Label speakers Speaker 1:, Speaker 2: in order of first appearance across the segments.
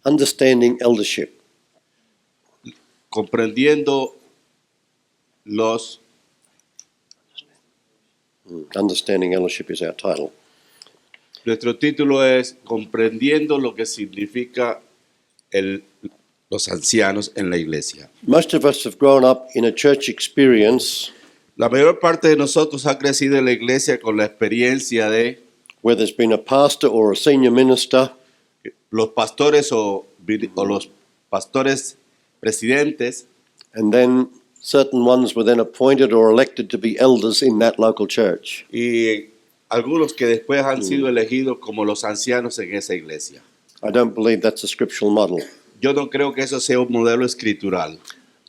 Speaker 1: Understanding eldership.
Speaker 2: Comprendiendo los...
Speaker 1: Understanding eldership is our title.
Speaker 2: Nuestro título es Comprendiendo lo que significa los ancianos en la iglesia.
Speaker 1: Most of us have grown up in a church experience
Speaker 2: La mayor parte de nosotros ha crecido en la iglesia con la experiencia de
Speaker 1: where there's been a pastor or a senior minister
Speaker 2: los pastores o los pastores presidentes,
Speaker 1: and then certain ones were then appointed or elected to be elders in that local church.
Speaker 2: y algunos que después han sido elegidos como los ancianos en esa iglesia.
Speaker 1: I don't believe that's a scriptural model.
Speaker 2: Yo no creo que eso sea un modelo escritural.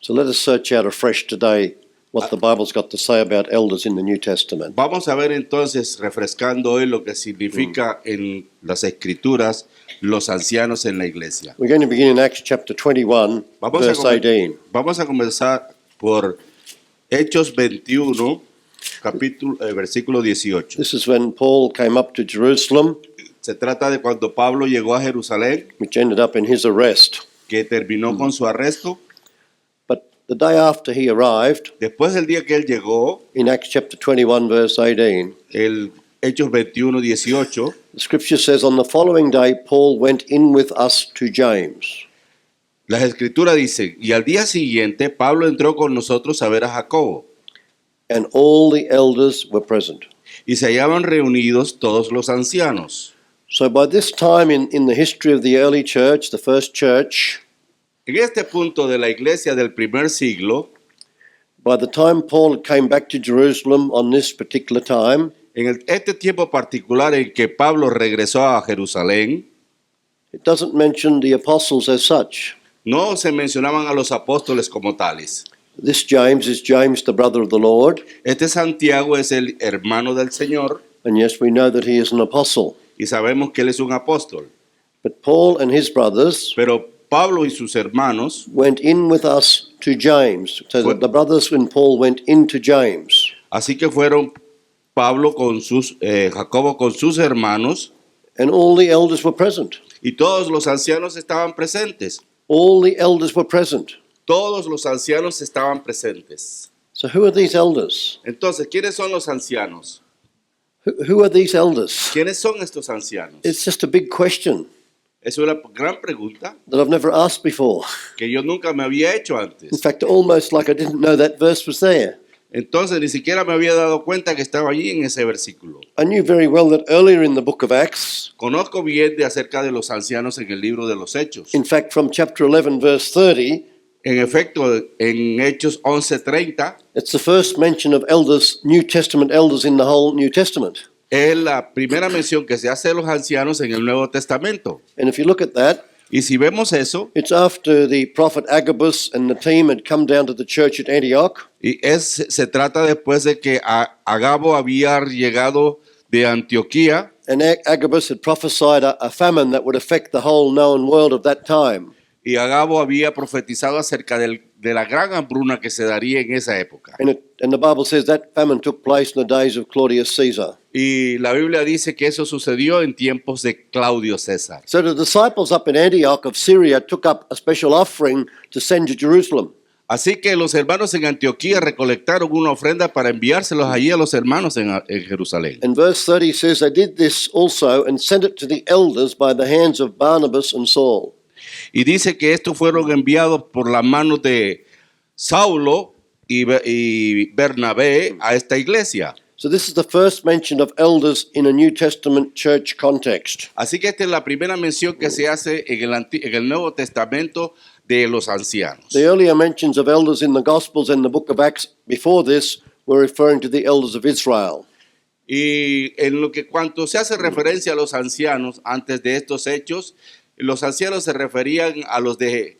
Speaker 1: So let us search out afresh today what the Bible's got to say about elders in the New Testament.
Speaker 2: Vamos a ver entonces, refrescando hoy lo que significa en las escrituras los ancianos en la iglesia.
Speaker 1: We're going to begin in Acts chapter 21, verse 18.
Speaker 2: Vamos a comenzar por Hechos 21, versículo 18.
Speaker 1: This is when Paul came up to Jerusalem,
Speaker 2: Se trata de cuando Pablo llegó a Jerusalén,
Speaker 1: which ended up in his arrest.
Speaker 2: que terminó con su arresto.
Speaker 1: But the day after he arrived,
Speaker 2: Después del día que él llegó,
Speaker 1: in Acts chapter 21, verse 18,
Speaker 2: el Hechos 21, 18,
Speaker 1: the scripture says, on the following day, Paul went in with us to James.
Speaker 2: las escrituras dicen, y al día siguiente Pablo entró con nosotros a ver a Jacobo,
Speaker 1: And all the elders were present.
Speaker 2: y se hallaban reunidos todos los ancianos.
Speaker 1: So by this time in the history of the early church, the first church,
Speaker 2: En este punto de la iglesia del primer siglo,
Speaker 1: by the time Paul came back to Jerusalem on this particular time,
Speaker 2: en este tiempo particular en que Pablo regresó a Jerusalén,
Speaker 1: it doesn't mention the apostles as such.
Speaker 2: no se mencionaban a los apóstoles como tales.
Speaker 1: This James is James, the brother of the Lord,
Speaker 2: Este Santiago es el hermano del Señor,
Speaker 1: and yes, we know that he is an apostle.
Speaker 2: y sabemos que él es un apóstol.
Speaker 1: But Paul and his brothers
Speaker 2: Pero Pablo y sus hermanos
Speaker 1: went in with us to James. So that the brothers and Paul went into James.
Speaker 2: así que fueron Pablo con Jacobo con sus hermanos,
Speaker 1: And all the elders were present.
Speaker 2: y todos los ancianos estaban presentes.
Speaker 1: All the elders were present.
Speaker 2: Todos los ancianos estaban presentes.
Speaker 1: So who are these elders?
Speaker 2: Entonces, ¿quiénes son los ancianos?
Speaker 1: Who are these elders?
Speaker 2: ¿Quiénes son estos ancianos?
Speaker 1: It's just a big question
Speaker 2: Es una gran pregunta
Speaker 1: that I've never asked before.
Speaker 2: que yo nunca me había hecho
Speaker 1: In
Speaker 2: antes.
Speaker 1: fact, almost like I didn't know that verse was there.
Speaker 2: Entonces, ni siquiera me había dado cuenta que estaba allí en ese versículo.
Speaker 1: I knew very well that earlier in the book of Acts,
Speaker 2: Conozco bien de acerca de los ancianos en el libro de los Hechos.
Speaker 1: in fact, from chapter 11, verse 30,
Speaker 2: En efecto, en Hechos 11:30
Speaker 1: it's the first mention of elders, New Testament elders in the whole New Testament.
Speaker 2: es la primera mención que se hace de los ancianos en el Nuevo Testamento.
Speaker 1: And if you look at that,
Speaker 2: Y si vemos eso,
Speaker 1: it's after the prophet Agabus and the team had come down to the church at Antioch.
Speaker 2: se trata después de que Agabo había llegado de Antioquía,
Speaker 1: And Agabus had prophesied a famine that would affect the whole known world of that time.
Speaker 2: y Agabo había profetizado acerca de la gran hambruna que se daría en esa época.
Speaker 1: And the Bible says that famine took place in the days of Claudius Caesar.
Speaker 2: Y la Biblia dice que eso sucedió en tiempos de Claudio César.
Speaker 1: So the disciples up in Antioch of Syria took up a special offering to send to Jerusalem.
Speaker 2: Así que los hermanos en Antioquía recolectaron una ofrenda para enviárselos allí a los hermanos en Jerusalén.
Speaker 1: And verse 30 says they did this also and sent it to the elders by the hands of Barnabas and Saul.
Speaker 2: Y dice que estos fueron enviados por las manos de Saulo y Bernabé a esta iglesia.
Speaker 1: So this is the first mention of elders in a New Testament church context.
Speaker 2: Así que esta es la primera mención que se hace en el Nuevo Testamento de los ancianos.
Speaker 1: The earlier mentions of elders in the Gospels and the book of Acts before this were referring to the elders of Israel.
Speaker 2: Y en lo que cuanto se hace referencia a los ancianos antes de estos hechos, los ancianos se referían a los de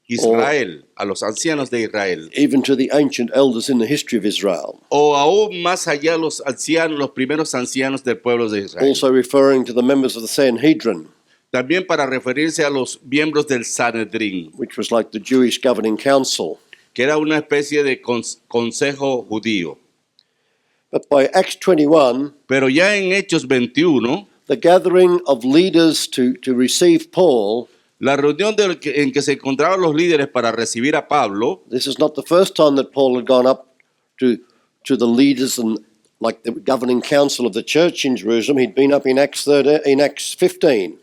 Speaker 2: Israel, a los ancianos de Israel.
Speaker 1: Even to the ancient elders in the history of Israel.
Speaker 2: O aún más allá los ancianos, los primeros ancianos del pueblo de Israel.
Speaker 1: Also referring to the members of the Sanhedrin,
Speaker 2: También para referirse a los miembros del Sanedrín,
Speaker 1: which was like the Jewish governing council.
Speaker 2: que era una especie de consejo judío.
Speaker 1: But by Acts 21,
Speaker 2: Pero ya en Hechos 21,
Speaker 1: the gathering of leaders to receive Paul
Speaker 2: La reunión en que se encontraban los líderes para recibir a Pablo,
Speaker 1: This is not the first time that Paul had gone up to the leaders and like the governing council of the church in Jerusalem. He'd been up in Acts 15.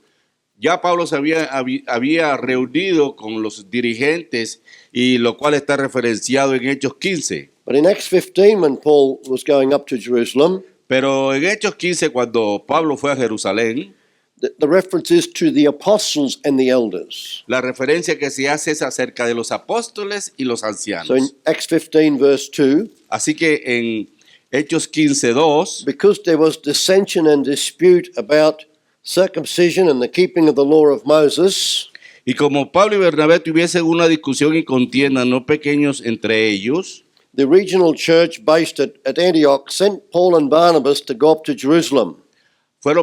Speaker 2: ya Pablo se había reunido con los dirigentes y lo cual está referenciado en Hechos 15.
Speaker 1: But in Acts 15, when Paul was going up to Jerusalem,
Speaker 2: Pero en Hechos 15, cuando Pablo fue a Jerusalén,
Speaker 1: the reference is to the apostles and the elders.
Speaker 2: la referencia que se hace es acerca de los apóstoles y los
Speaker 1: So in
Speaker 2: ancianos.
Speaker 1: Acts 15, verse 2,
Speaker 2: Así que en Hechos 15:2,
Speaker 1: because there was dissension and dispute about circumcision and the keeping of the law of Moses,
Speaker 2: y como Pablo y Bernabé tuviesen una discusión y contienda no pequeños entre ellos,
Speaker 1: the regional church based at Antioch sent Paul and Barnabas to go up to Jerusalem.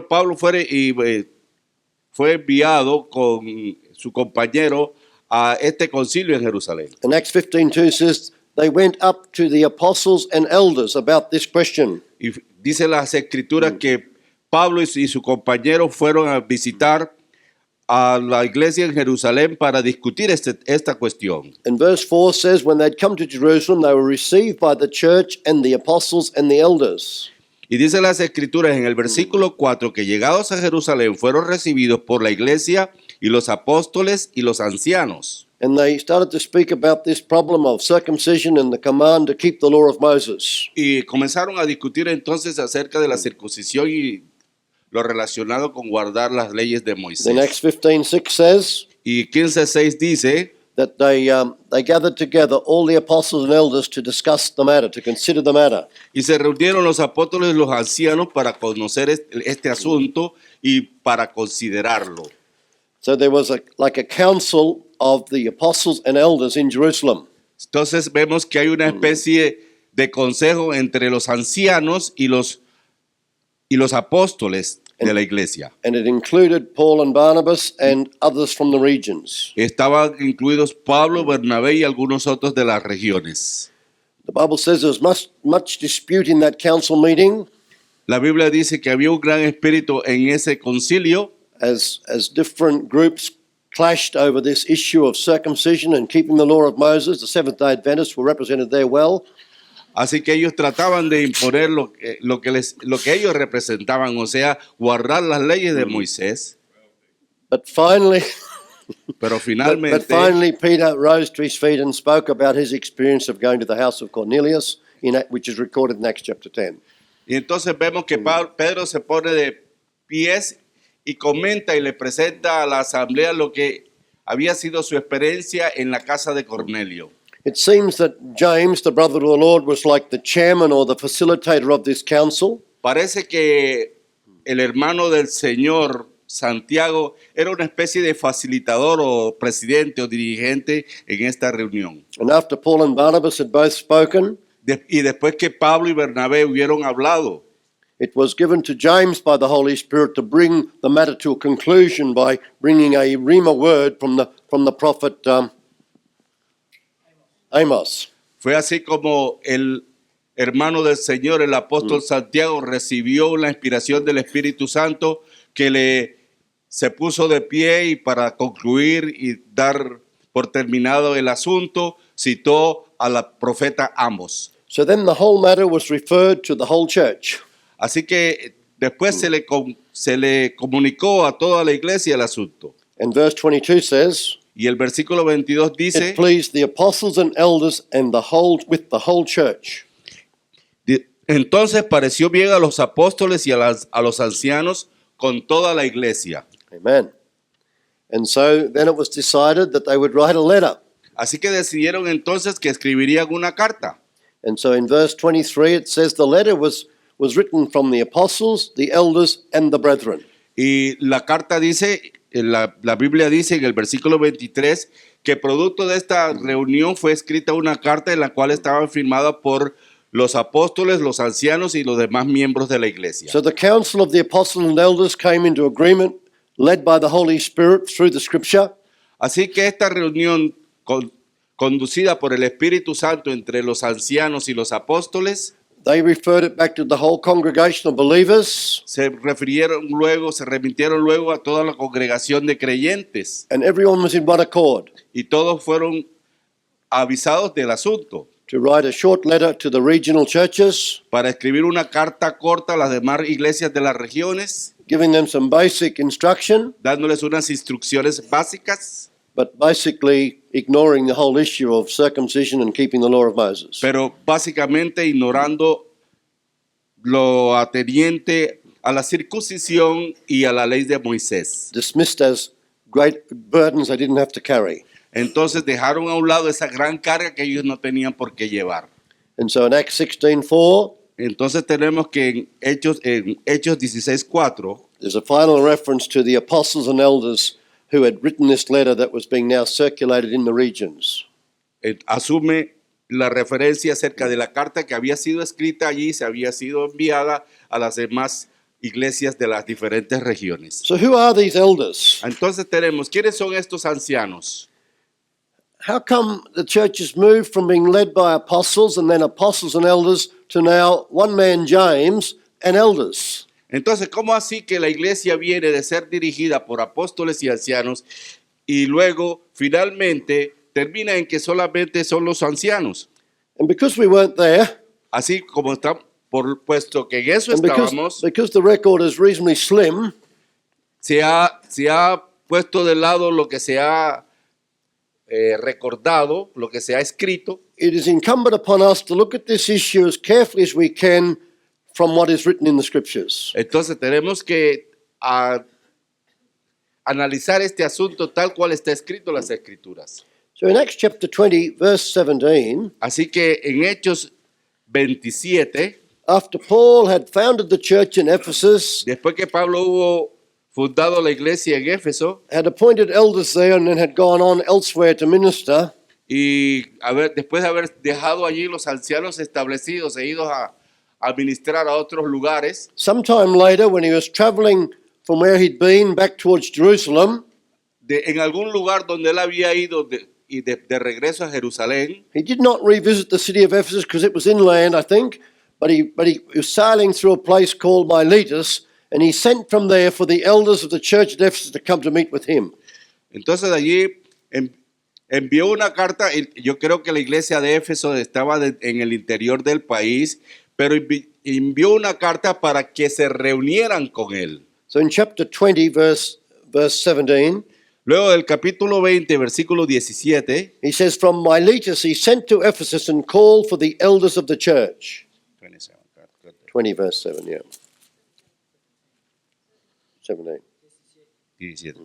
Speaker 2: Pablo fue enviado con su compañero a este concilio en Jerusalén.
Speaker 1: And Acts 15:2 says they went up to the apostles and elders about this question.
Speaker 2: Y dice las escrituras que Pablo y su compañero fueron a visitar a la iglesia en Jerusalén para discutir esta cuestión.
Speaker 1: And verse 4 says when they'd come to Jerusalem, they were received by the church and the apostles and the elders.
Speaker 2: Y dice las escrituras en el versículo 4 que llegados a Jerusalén fueron recibidos por la iglesia y los apóstoles y los ancianos.
Speaker 1: And they started to speak about this problem of circumcision and the command to keep the law of Moses.
Speaker 2: Y comenzaron a discutir entonces acerca de la circuncisión y lo relacionado con guardar las leyes de
Speaker 1: Then
Speaker 2: Moisés.
Speaker 1: Acts 15:6 says
Speaker 2: Y 15:6 dice
Speaker 1: that they gathered together all the apostles and elders to discuss the matter, to consider the matter.
Speaker 2: y se reunieron los apóstoles y los ancianos para conocer este asunto y para considerarlo.
Speaker 1: So there was like a council of the apostles and elders in Jerusalem.
Speaker 2: Entonces vemos que hay una especie de consejo entre los ancianos y los apóstoles de la iglesia.
Speaker 1: And it included Paul and Barnabas and others from the regions.
Speaker 2: Estaban incluidos Pablo, Bernabé y algunos otros de las regiones.
Speaker 1: The Bible says there was much dispute in that council meeting
Speaker 2: La Biblia dice que había un gran espíritu en ese concilio
Speaker 1: as different groups clashed over this issue of circumcision and keeping the law of Moses. The Seventh-day Adventists were represented there well.
Speaker 2: Así que ellos trataban de imponer lo que ellos representaban, o sea, guardar las leyes de Moisés.
Speaker 1: But finally,
Speaker 2: Pero
Speaker 1: but
Speaker 2: finalmente,
Speaker 1: finally Peter rose to his feet and spoke about his experience of going to the house of Cornelius, which is recorded in Acts chapter 10.
Speaker 2: y entonces vemos que Pedro se pone de pies y comenta y le presenta a la asamblea lo que había sido su experiencia en la casa de Cornelio.
Speaker 1: It seems that James, the brother of the Lord, was like the chairman or the facilitator of this council.
Speaker 2: Parece que el hermano del Señor, Santiago, era una especie de facilitador o presidente o dirigente en esta reunión.
Speaker 1: And after Paul and Barnabas had both spoken,
Speaker 2: Y después que Pablo y Bernabé hubieron hablado,
Speaker 1: it was given to James by the Holy Spirit to bring the matter to a conclusion by bringing a rhema word from the prophet Amos.
Speaker 2: fue así como el hermano del Señor, el apóstol Santiago, recibió la inspiración del Espíritu Santo que se puso de pie y para concluir y dar por terminado el asunto, citó a la profeta Amos.
Speaker 1: So then the whole matter was referred to the whole church.
Speaker 2: Así que después se le comunicó a toda la iglesia el asunto.
Speaker 1: And verse 22 says,
Speaker 2: Y el versículo 22
Speaker 1: it
Speaker 2: dice,
Speaker 1: pleased the apostles and elders and with the whole church.
Speaker 2: entonces pareció bien a los apóstoles y a los ancianos con toda la iglesia.
Speaker 1: Amen. And so then it was decided that they would write a letter.
Speaker 2: Así que decidieron entonces que escribirían una carta.
Speaker 1: And so in verse 23 it says the letter was written from the apostles, the elders, and the brethren.
Speaker 2: Y la carta dice, la Biblia dice en el versículo 23 que producto de esta reunión fue escrita una carta en la cual estaban firmadas por los apóstoles, los ancianos y los demás miembros de la iglesia.
Speaker 1: So the council of the apostles and elders came into agreement, led by the Holy Spirit through the scripture.
Speaker 2: Así que esta reunión conducida por el Espíritu Santo entre los ancianos y los apóstoles,
Speaker 1: They referred it back to the whole congregation of believers,
Speaker 2: se remitieron luego a toda la congregación de creyentes
Speaker 1: and everyone was in one accord
Speaker 2: y todos fueron avisados del asunto
Speaker 1: to write a short letter to the regional churches,
Speaker 2: para escribir una carta corta a las demás iglesias de las regiones,
Speaker 1: giving them some basic instruction,
Speaker 2: dándoles unas instrucciones básicas,
Speaker 1: but basically ignoring the whole issue of circumcision and keeping the law of Moses.
Speaker 2: pero básicamente ignorando lo ateniente a la circuncisión y a la ley de Moisés.
Speaker 1: Dismissed as great burdens they didn't have to carry.
Speaker 2: Entonces dejaron a un lado esa gran carga que ellos no tenían por qué llevar.
Speaker 1: And so in Acts 16:4,
Speaker 2: Entonces tenemos que en Hechos 16:4
Speaker 1: there's a final reference to the apostles and elders who had written this letter that was being now circulated in the regions.
Speaker 2: asume la referencia acerca de la carta que había sido escrita allí, se había sido enviada a las demás iglesias de las diferentes regiones.
Speaker 1: So who are these elders?
Speaker 2: Entonces tenemos, ¿quiénes son estos ancianos?
Speaker 1: How come the church has moved from being led by apostles and then apostles and elders to now one man, James, and elders?
Speaker 2: Entonces, ¿cómo así que la iglesia viene de ser dirigida por apóstoles y ancianos y luego finalmente termina en que solamente son los ancianos?
Speaker 1: And because we weren't there,
Speaker 2: Así como está, puesto que en eso
Speaker 1: and
Speaker 2: estábamos,
Speaker 1: because the record is reasonably slim,
Speaker 2: se ha puesto de lado lo que se ha recordado, lo que se ha escrito.
Speaker 1: it is incumbent upon us to look at this issue as carefully as we can from what is written in the scriptures.
Speaker 2: Entonces tenemos que analizar este asunto tal cual está escrito en las escrituras.
Speaker 1: So in Acts chapter 20, verse 17,
Speaker 2: Así que en Hechos 27,
Speaker 1: after Paul had founded the church in Ephesus,
Speaker 2: después que Pablo hubo fundado la iglesia en Éfeso
Speaker 1: had appointed elders there and then had gone on elsewhere to minister,
Speaker 2: y después de haber dejado allí los ancianos establecidos e ido a ministrar a otros lugares,
Speaker 1: sometime later when he was traveling from where he'd been back towards Jerusalem,
Speaker 2: en algún lugar donde él había ido de regreso a Jerusalén,
Speaker 1: he did not revisit the city of Ephesus because it was inland, I think, but he was sailing through a place called Miletus, and he sent from there for the elders of the church at Ephesus to come to meet with him.
Speaker 2: entonces de allí envió una carta. Yo creo que la iglesia de Éfeso estaba en el interior del país, pero envió una carta para que se reunieran con él.
Speaker 1: So in chapter 20, verse 17,
Speaker 2: Luego del capítulo 20, versículo 17,
Speaker 1: he says, from Miletus he sent to Ephesus and called for the elders of the church. 20, verse 7, yeah. 17.
Speaker 2: 17.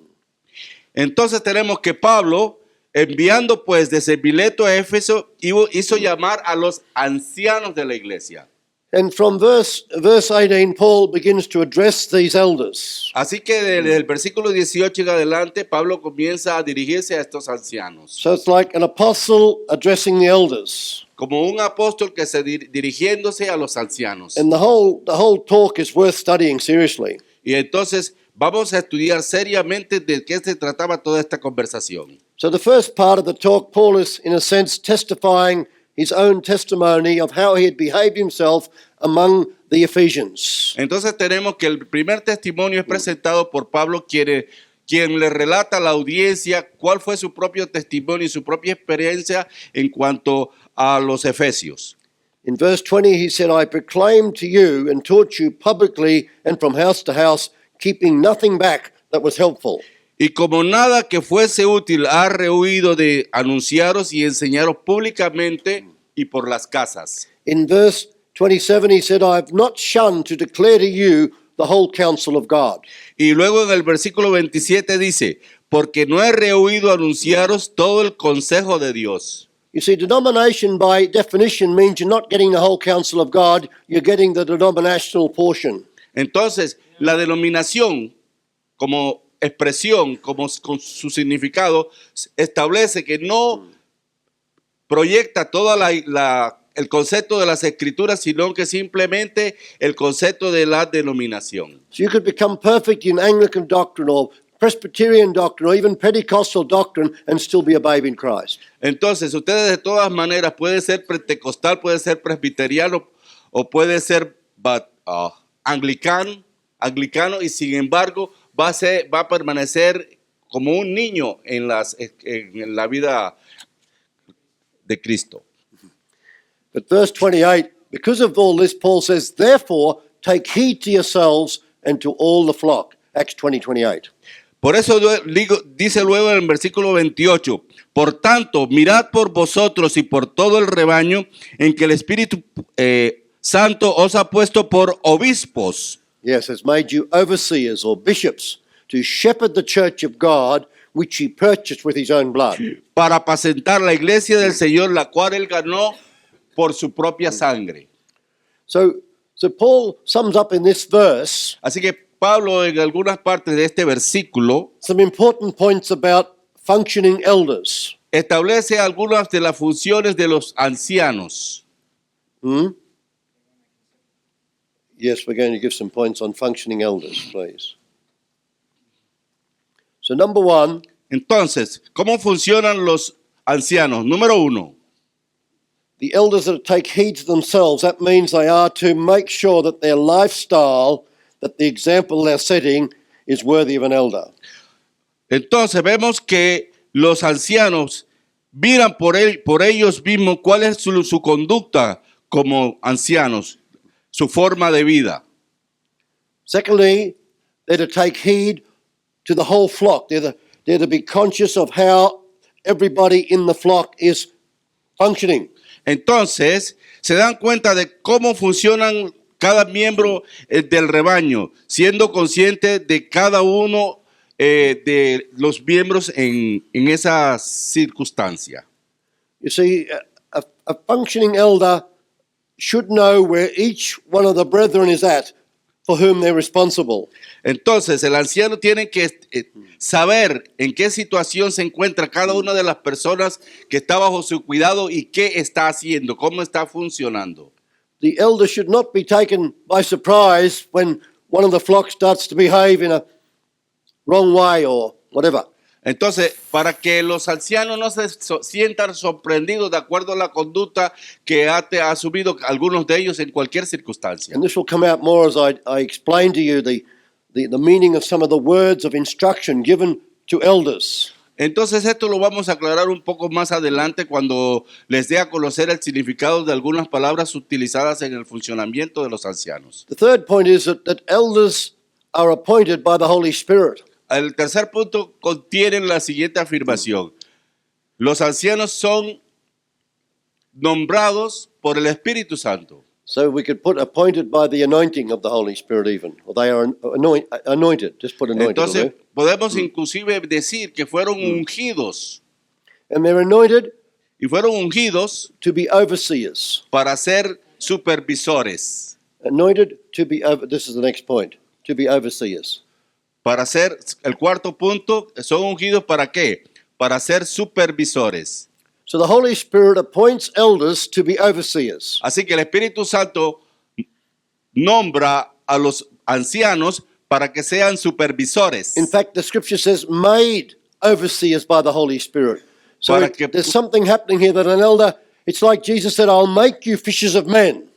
Speaker 2: Entonces tenemos que Pablo, enviando pues desde Mileto a Éfeso, hizo llamar a los ancianos de la iglesia.
Speaker 1: And from verse 18, Paul begins to address these elders.
Speaker 2: Así que desde el versículo 18 en adelante, Pablo comienza a dirigirse a estos ancianos.
Speaker 1: So it's like an apostle addressing the elders.
Speaker 2: Como un apóstol que se dirigiéndose a los ancianos.
Speaker 1: And the whole talk is worth studying seriously.
Speaker 2: Y entonces vamos a estudiar seriamente de qué se trataba toda esta conversación.
Speaker 1: So the first part of the talk, Paul is in a sense testifying his own testimony of how he had behaved himself among the Ephesians.
Speaker 2: Entonces tenemos que el primer testimonio es presentado por Pablo, quien le relata a la audiencia cuál fue su propio testimonio y su propia experiencia en cuanto a los efesios.
Speaker 1: In verse 20 he said, I proclaimed to you and taught you publicly and from house to house, keeping nothing back that was helpful.
Speaker 2: Y como nada que fuese útil ha rehuido de anunciaros y enseñaros públicamente y por las casas.
Speaker 1: In verse 27 he said, I have not shunned to declare to you the whole counsel of God.
Speaker 2: Y luego en el versículo 27 dice, porque no he rehuido anunciaros todo el consejo de Dios.
Speaker 1: You see, denomination by definition means you're not getting the whole counsel of God, you're getting the denominational portion.
Speaker 2: Entonces, la denominación como expresión, como con su significado, establece que no proyecta toda el concepto de las escrituras, sino que simplemente el concepto de la denominación.
Speaker 1: So you could become perfect in Anglican doctrine or Presbyterian doctrine or even Pentecostal doctrine and still be a babe in Christ.
Speaker 2: Entonces, ustedes de todas maneras pueden ser pentecostal, pueden ser presbiteriano o puede ser anglicano y sin embargo va a permanecer como un niño en la vida de Cristo.
Speaker 1: But verse 28, because of all this, Paul says, therefore, take heed to yourselves and to all the flock. Acts 20:28.
Speaker 2: Por eso dice luego en el versículo 28, por tanto, mirad por vosotros y por todo el rebaño en que el Espíritu Santo os ha puesto por obispos.
Speaker 1: Yes, has made you overseers or bishops to shepherd the church of God, which he purchased with his own blood.
Speaker 2: Para apacentar la iglesia del Señor, la cual él ganó por su propia sangre.
Speaker 1: So Paul sums up in this verse
Speaker 2: Así que Pablo en algunas partes de este versículo
Speaker 1: some important points about functioning elders.
Speaker 2: establece algunas de las funciones de los ancianos.
Speaker 1: Yes, we're going to give some points on functioning elders, please. So number one,
Speaker 2: Entonces, ¿cómo funcionan los ancianos? Número 1,
Speaker 1: the elders that take heed to themselves, that means they are to make sure that their lifestyle, that the example they're setting is worthy of an elder.
Speaker 2: entonces vemos que los ancianos miran por ellos mismos cuál es su conducta como ancianos, su forma de vida.
Speaker 1: Secondly, they're to take heed to the whole flock. They're to be conscious of how everybody in the flock is functioning.
Speaker 2: Entonces, se dan cuenta de cómo funcionan cada miembro del rebaño, siendo consciente de cada uno de los miembros en esa circunstancia.
Speaker 1: You see, a functioning elder should know where each one of the brethren is at for whom they're responsible.
Speaker 2: Entonces, el anciano tiene que saber en qué situación se encuentra cada una de las personas que está bajo su cuidado y qué está haciendo, cómo está funcionando.
Speaker 1: The elder should not be taken by surprise when one of the flock starts to behave in a wrong way or whatever.
Speaker 2: Entonces, para que los ancianos no se sientan sorprendidos de acuerdo a la conducta que ha asumido algunos de ellos en cualquier circunstancia.
Speaker 1: And this will come out more as I explain to you the meaning of some of the words of instruction given to elders.
Speaker 2: Entonces esto lo vamos a aclarar un poco más adelante cuando les dé a conocer el significado de algunas palabras utilizadas en el funcionamiento de los ancianos.
Speaker 1: The third point is that elders are appointed by the Holy Spirit.
Speaker 2: El tercer punto contiene la siguiente afirmación. Los ancianos son nombrados por el Espíritu Santo.
Speaker 1: So we could put appointed by the anointing of the Holy Spirit even. Or they are anointed. Just put anointed.
Speaker 2: Entonces
Speaker 1: Okay?
Speaker 2: podemos inclusive decir que fueron ungidos.
Speaker 1: And they're anointed
Speaker 2: Y fueron ungidos
Speaker 1: to be overseers.
Speaker 2: para ser supervisores.
Speaker 1: Anointed to be over. This is the next point. To be overseers.
Speaker 2: Para ser, el cuarto punto, son ungidos ¿para qué? Para ser supervisores.
Speaker 1: So the Holy Spirit appoints elders to be overseers.
Speaker 2: Así que el Espíritu Santo nombra a los ancianos para que sean supervisores.
Speaker 1: In fact, the scripture says made overseers by the Holy Spirit. So
Speaker 2: Para que-
Speaker 1: there's something happening here that an elder, it's like Jesus said, I'll make you fishers of men.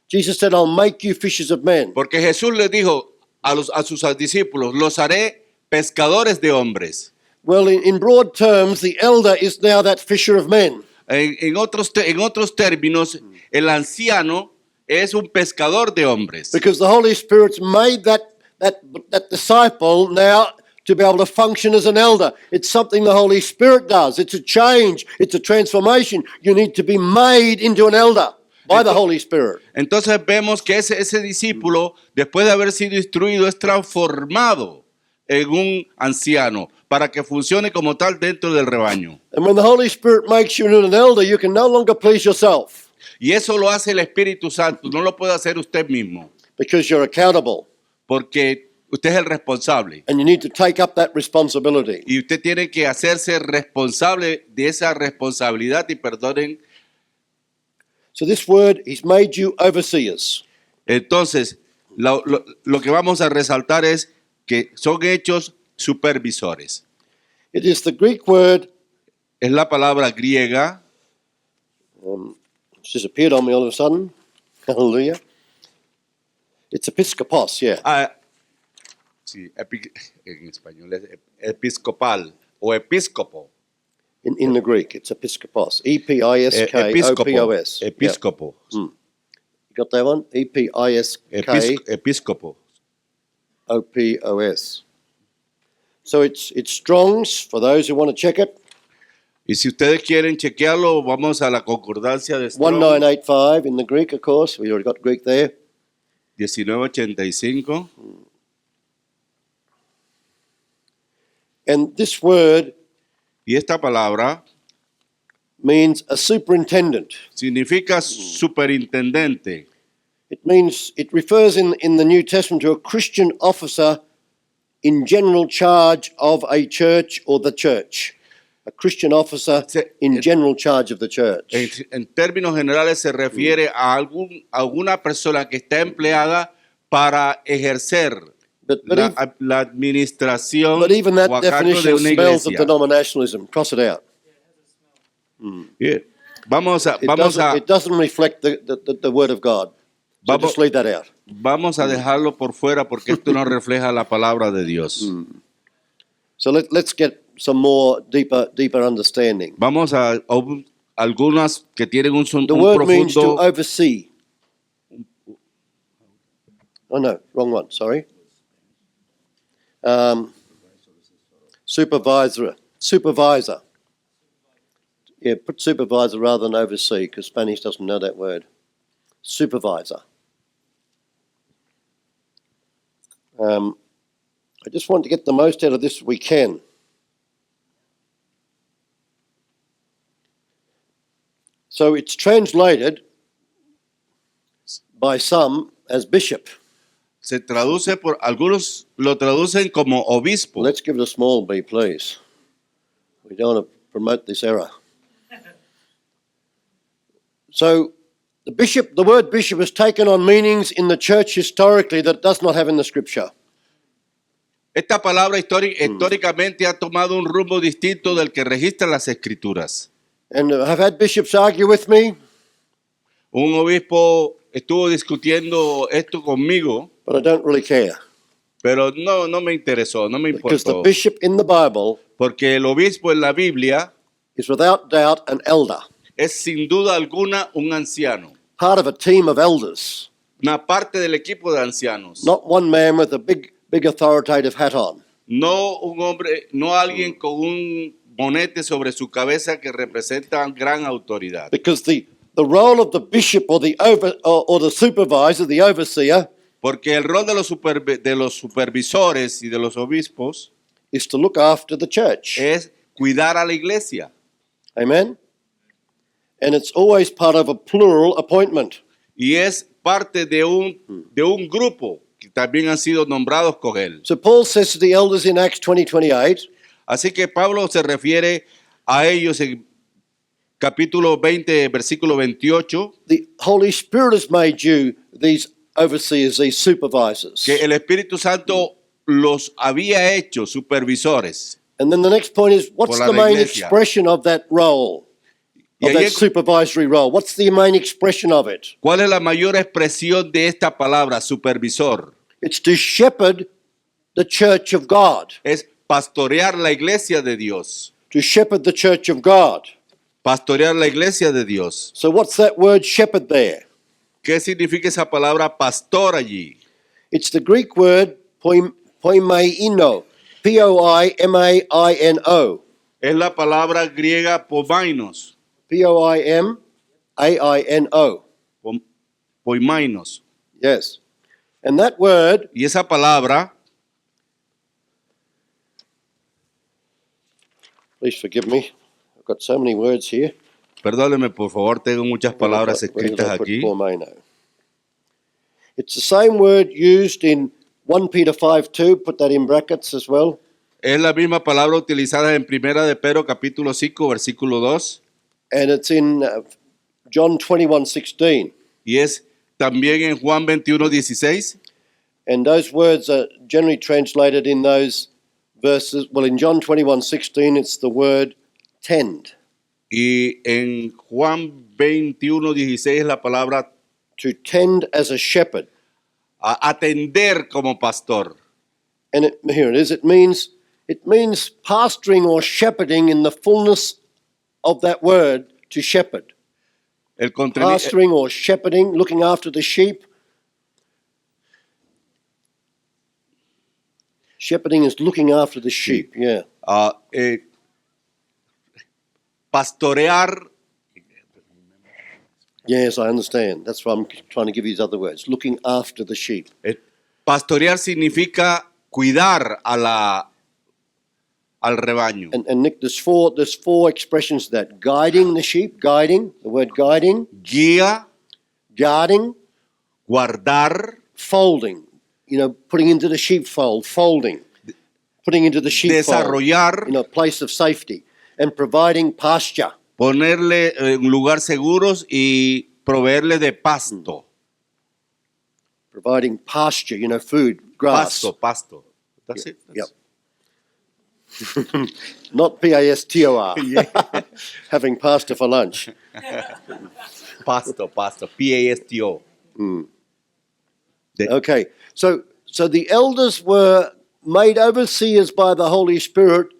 Speaker 1: Jesus said, I'll make you fishers of men.
Speaker 2: Porque Jesús le dijo a sus discípulos, los haré pescadores de hombres.
Speaker 1: Well, in broad terms, the elder is now that fisher of men.
Speaker 2: En otros términos, el anciano es un pescador de hombres.
Speaker 1: Because the Holy Spirit's made that disciple now to be able to function as an elder. It's something the Holy Spirit does. It's a change. It's a transformation. You need to be made into an elder by the Holy Spirit.
Speaker 2: Entonces vemos que ese discípulo, después de haber sido instruido, es transformado en un anciano para que funcione como tal dentro del rebaño.
Speaker 1: And when the Holy Spirit makes you into an elder, you can no longer please yourself
Speaker 2: Y eso lo hace el Espíritu Santo, no lo puede hacer usted mismo,
Speaker 1: because you're accountable
Speaker 2: porque usted es el responsable.
Speaker 1: and you need to take up that responsibility.
Speaker 2: Y usted tiene que hacerse responsable de esa responsabilidad y perdonen.
Speaker 1: So this word, he's made you overseers.
Speaker 2: Entonces, lo que vamos a resaltar es que son hechos supervisores.
Speaker 1: It is the Greek word,
Speaker 2: Es la palabra griega,
Speaker 1: it's disappeared on me all of a sudden, Hallelujah. It's episkopos, yeah.
Speaker 2: Ah, sí, en español es episcopal o episcopo.
Speaker 1: In the Greek, it's episkopos. E-P-I-S-K-O-P-O-S. Yeah.
Speaker 2: Episcopo.
Speaker 1: You got that one? E-P-I-S-K-O-P-O-S.
Speaker 2: Episcopo.
Speaker 1: So it's Strong's, for those who want to check it,
Speaker 2: Y si ustedes quieren chequearlo, vamos a la concordancia de Strong,
Speaker 1: 1985 in the Greek, of course. We already got Greek there.
Speaker 2: 1985.
Speaker 1: And this word
Speaker 2: Y esta palabra
Speaker 1: means a superintendent.
Speaker 2: significa superintendente.
Speaker 1: It refers in the New Testament to a Christian officer in general charge of a church or the church. A Christian officer in general charge of the church.
Speaker 2: En términos generales se refiere a alguna persona que está empleada para ejercer la administración
Speaker 1: But even that
Speaker 2: o a cargo de
Speaker 1: definition
Speaker 2: una
Speaker 1: smells of
Speaker 2: iglesia.
Speaker 1: denominationalism. Cross it out.
Speaker 2: Bien. Vamos
Speaker 1: It doesn't reflect the word of God. So
Speaker 2: Vamos-
Speaker 1: just leave that out.
Speaker 2: a dejarlo por fuera porque esto no refleja la palabra de Dios.
Speaker 1: So let's get some more deeper understanding.
Speaker 2: Vamos a algunas que tienen un
Speaker 1: The word means to
Speaker 2: profundo
Speaker 1: oversee. Oh no, wrong one. Sorry. Supervisor. Yeah, put supervisor rather than oversee because Spanish doesn't know that word. Supervisor. I just want to get the most out of this we can. So it's translated by some as bishop.
Speaker 2: se traduce por algunos lo traducen como obispo.
Speaker 1: Let's give it a small b, please. We don't want to promote this error. So the word bishop has taken on meanings in the church historically that it does not have in the scripture.
Speaker 2: Esta palabra históricamente ha tomado un rumbo distinto del que registran las escrituras.
Speaker 1: And I've had bishops argue with me,
Speaker 2: Un obispo estuvo discutiendo esto conmigo,
Speaker 1: but I don't really care.
Speaker 2: pero no me interesó, no me
Speaker 1: Because the
Speaker 2: importó.
Speaker 1: bishop in the Bible
Speaker 2: Porque el obispo en la Biblia
Speaker 1: is without doubt an elder,
Speaker 2: es sin duda alguna un anciano,
Speaker 1: part of a team of elders,
Speaker 2: una parte del equipo de ancianos.
Speaker 1: not one man with a big authoritative hat on.
Speaker 2: No un hombre, no alguien con un bonete sobre su cabeza que representa gran autoridad.
Speaker 1: Because the role of the bishop or the supervisor, the overseer,
Speaker 2: Porque el rol de los supervisores y de los obispos
Speaker 1: is to look after the church.
Speaker 2: es cuidar a la iglesia.
Speaker 1: Amen? And it's always part of a plural appointment.
Speaker 2: Y es parte de un grupo que también han sido nombrados con él.
Speaker 1: So Paul says to the elders in Acts 20:28,
Speaker 2: Así que Pablo se refiere a ellos en capítulo 20, versículo 28,
Speaker 1: the Holy Spirit has made you these overseers, these supervisors.
Speaker 2: que el Espíritu Santo los había hecho supervisores.
Speaker 1: And then the next point is, what's
Speaker 2: Por la
Speaker 1: the main
Speaker 2: iglesia.
Speaker 1: expression of that role,
Speaker 2: Y
Speaker 1: of
Speaker 2: ahí
Speaker 1: that supervisory role? What's the main expression of it?
Speaker 2: ¿Cuál es la mayor expresión de esta palabra, supervisor?
Speaker 1: It's to shepherd the church of God.
Speaker 2: Es pastorear la iglesia de Dios.
Speaker 1: To shepherd the church of God.
Speaker 2: Pastorear la iglesia de Dios.
Speaker 1: So what's that word shepherd there?
Speaker 2: ¿Qué significa esa palabra pastor allí?
Speaker 1: It's the Greek word poimaino, Poimaino,
Speaker 2: Es la palabra griega pomainos.
Speaker 1: Poimaino.
Speaker 2: Poimainos.
Speaker 1: Yes. And that word
Speaker 2: Y esa palabra,
Speaker 1: please forgive me. I've got so many words here.
Speaker 2: perdóneme por favor, tengo muchas palabras
Speaker 1: Where did
Speaker 2: escritas
Speaker 1: I put
Speaker 2: aquí.
Speaker 1: Poimaino? It's the same word used in 1 Peter 5:2. Put that in brackets as well.
Speaker 2: Es la misma palabra utilizada en Primera de Pedro capítulo 5 versículo 2
Speaker 1: And it's in John 21:16.
Speaker 2: y es también en Juan 21:16.
Speaker 1: And those words are generally translated in those verses. Well, in John 21:16, it's the word tend.
Speaker 2: Y en Juan 21:16 es la palabra
Speaker 1: to tend as a shepherd.
Speaker 2: a atender como pastor.
Speaker 1: And here it is. It means pastoring or shepherding in the fullness of that word, to shepherd.
Speaker 2: El contenido,
Speaker 1: Pastoring or shepherding, looking after the sheep. Shepherding is looking after the sheep, yeah.
Speaker 2: Pastorear,
Speaker 1: Yes, I understand. That's why I'm trying to give you these other words. Looking after the sheep.
Speaker 2: pastorear significa cuidar al rebaño.
Speaker 1: And Nick, there's four expressions of that. Guiding the sheep, guiding, the word guiding,
Speaker 2: Guía,
Speaker 1: guarding,
Speaker 2: guardar,
Speaker 1: folding, putting into the sheepfold, folding, putting into the sheepfold,
Speaker 2: desarrollar,
Speaker 1: place of safety, and providing pasture.
Speaker 2: ponerle en lugar seguros y proveerle de pasto.
Speaker 1: Providing pasture, food, grass.
Speaker 2: Pasto. That's it.
Speaker 1: Yep. Not pastor, having pasta for lunch.
Speaker 2: Pasto, PASTO.
Speaker 1: Okay, so the elders were made overseers by the Holy Spirit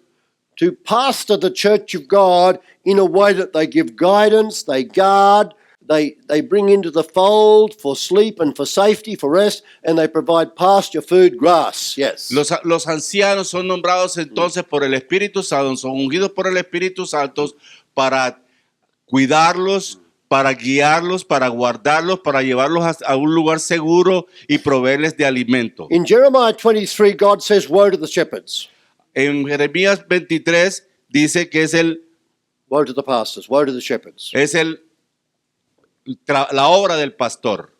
Speaker 1: to pastor the church of God in a way that they give guidance, they guard, they bring into the fold for sleep and for safety, for rest, and they provide pasture, food, grass. Yes.
Speaker 2: Los ancianos son nombrados entonces por el Espíritu Santo, son ungidos por el Espíritu Santo para cuidarlos, para guiarlos, para guardarlos, para llevarlos a un lugar seguro y proveerles de alimento.
Speaker 1: In Jeremiah 23, God says, woe to the shepherds.
Speaker 2: En Jeremías 23 dice que es
Speaker 1: Woe to the pastors, woe to the shepherds.
Speaker 2: la obra del pastor.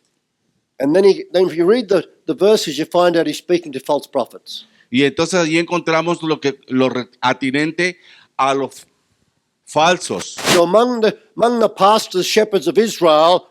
Speaker 1: And then if you read the verses, you find out he's speaking to false prophets.
Speaker 2: Y entonces allí encontramos lo atinente a los falsos.
Speaker 1: So among the pastors, shepherds of Israel,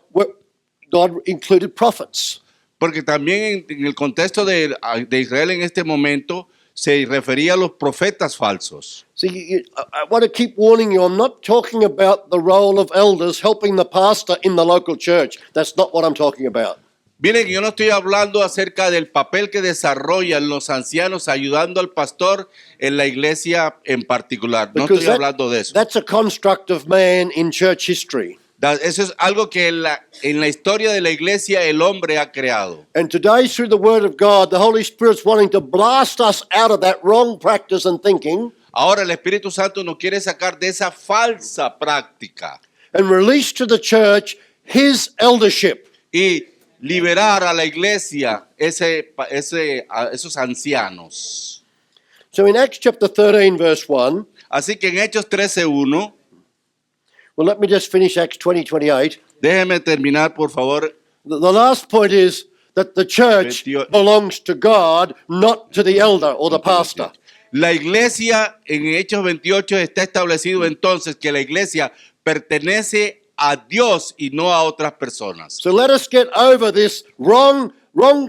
Speaker 1: God included prophets.
Speaker 2: Porque también en el contexto de Israel en este momento se refería a los profetas falsos.
Speaker 1: See, I want to keep warning you, I'm not talking about the role of elders helping the pastor in the local church. That's not what I'm talking about.
Speaker 2: Miren, yo no estoy hablando acerca del papel que desarrollan los ancianos ayudando al pastor en la iglesia en particular. No estoy hablando de eso.
Speaker 1: That's a construct of man in church history.
Speaker 2: Eso es algo que en la historia de la iglesia el hombre ha creado.
Speaker 1: And today, through the Word of God, the Holy Spirit's wanting to blast us out of that wrong practice and thinking.
Speaker 2: Ahora el Espíritu Santo nos quiere sacar de esa falsa práctica.
Speaker 1: And release to the church His eldership.
Speaker 2: Y liberar a la iglesia esos ancianos.
Speaker 1: So in Acts chapter 13, verse 1.
Speaker 2: Así que en Hechos 13:1.
Speaker 1: Well, let me just finish Acts 20:28.
Speaker 2: Déjeme terminar, por favor.
Speaker 1: The last point is that the church belongs to God, not to the elder or the pastor.
Speaker 2: La iglesia en Hechos 28 está establecido entonces que la iglesia pertenece a Dios y no a otras personas.
Speaker 1: So let us get over this wrong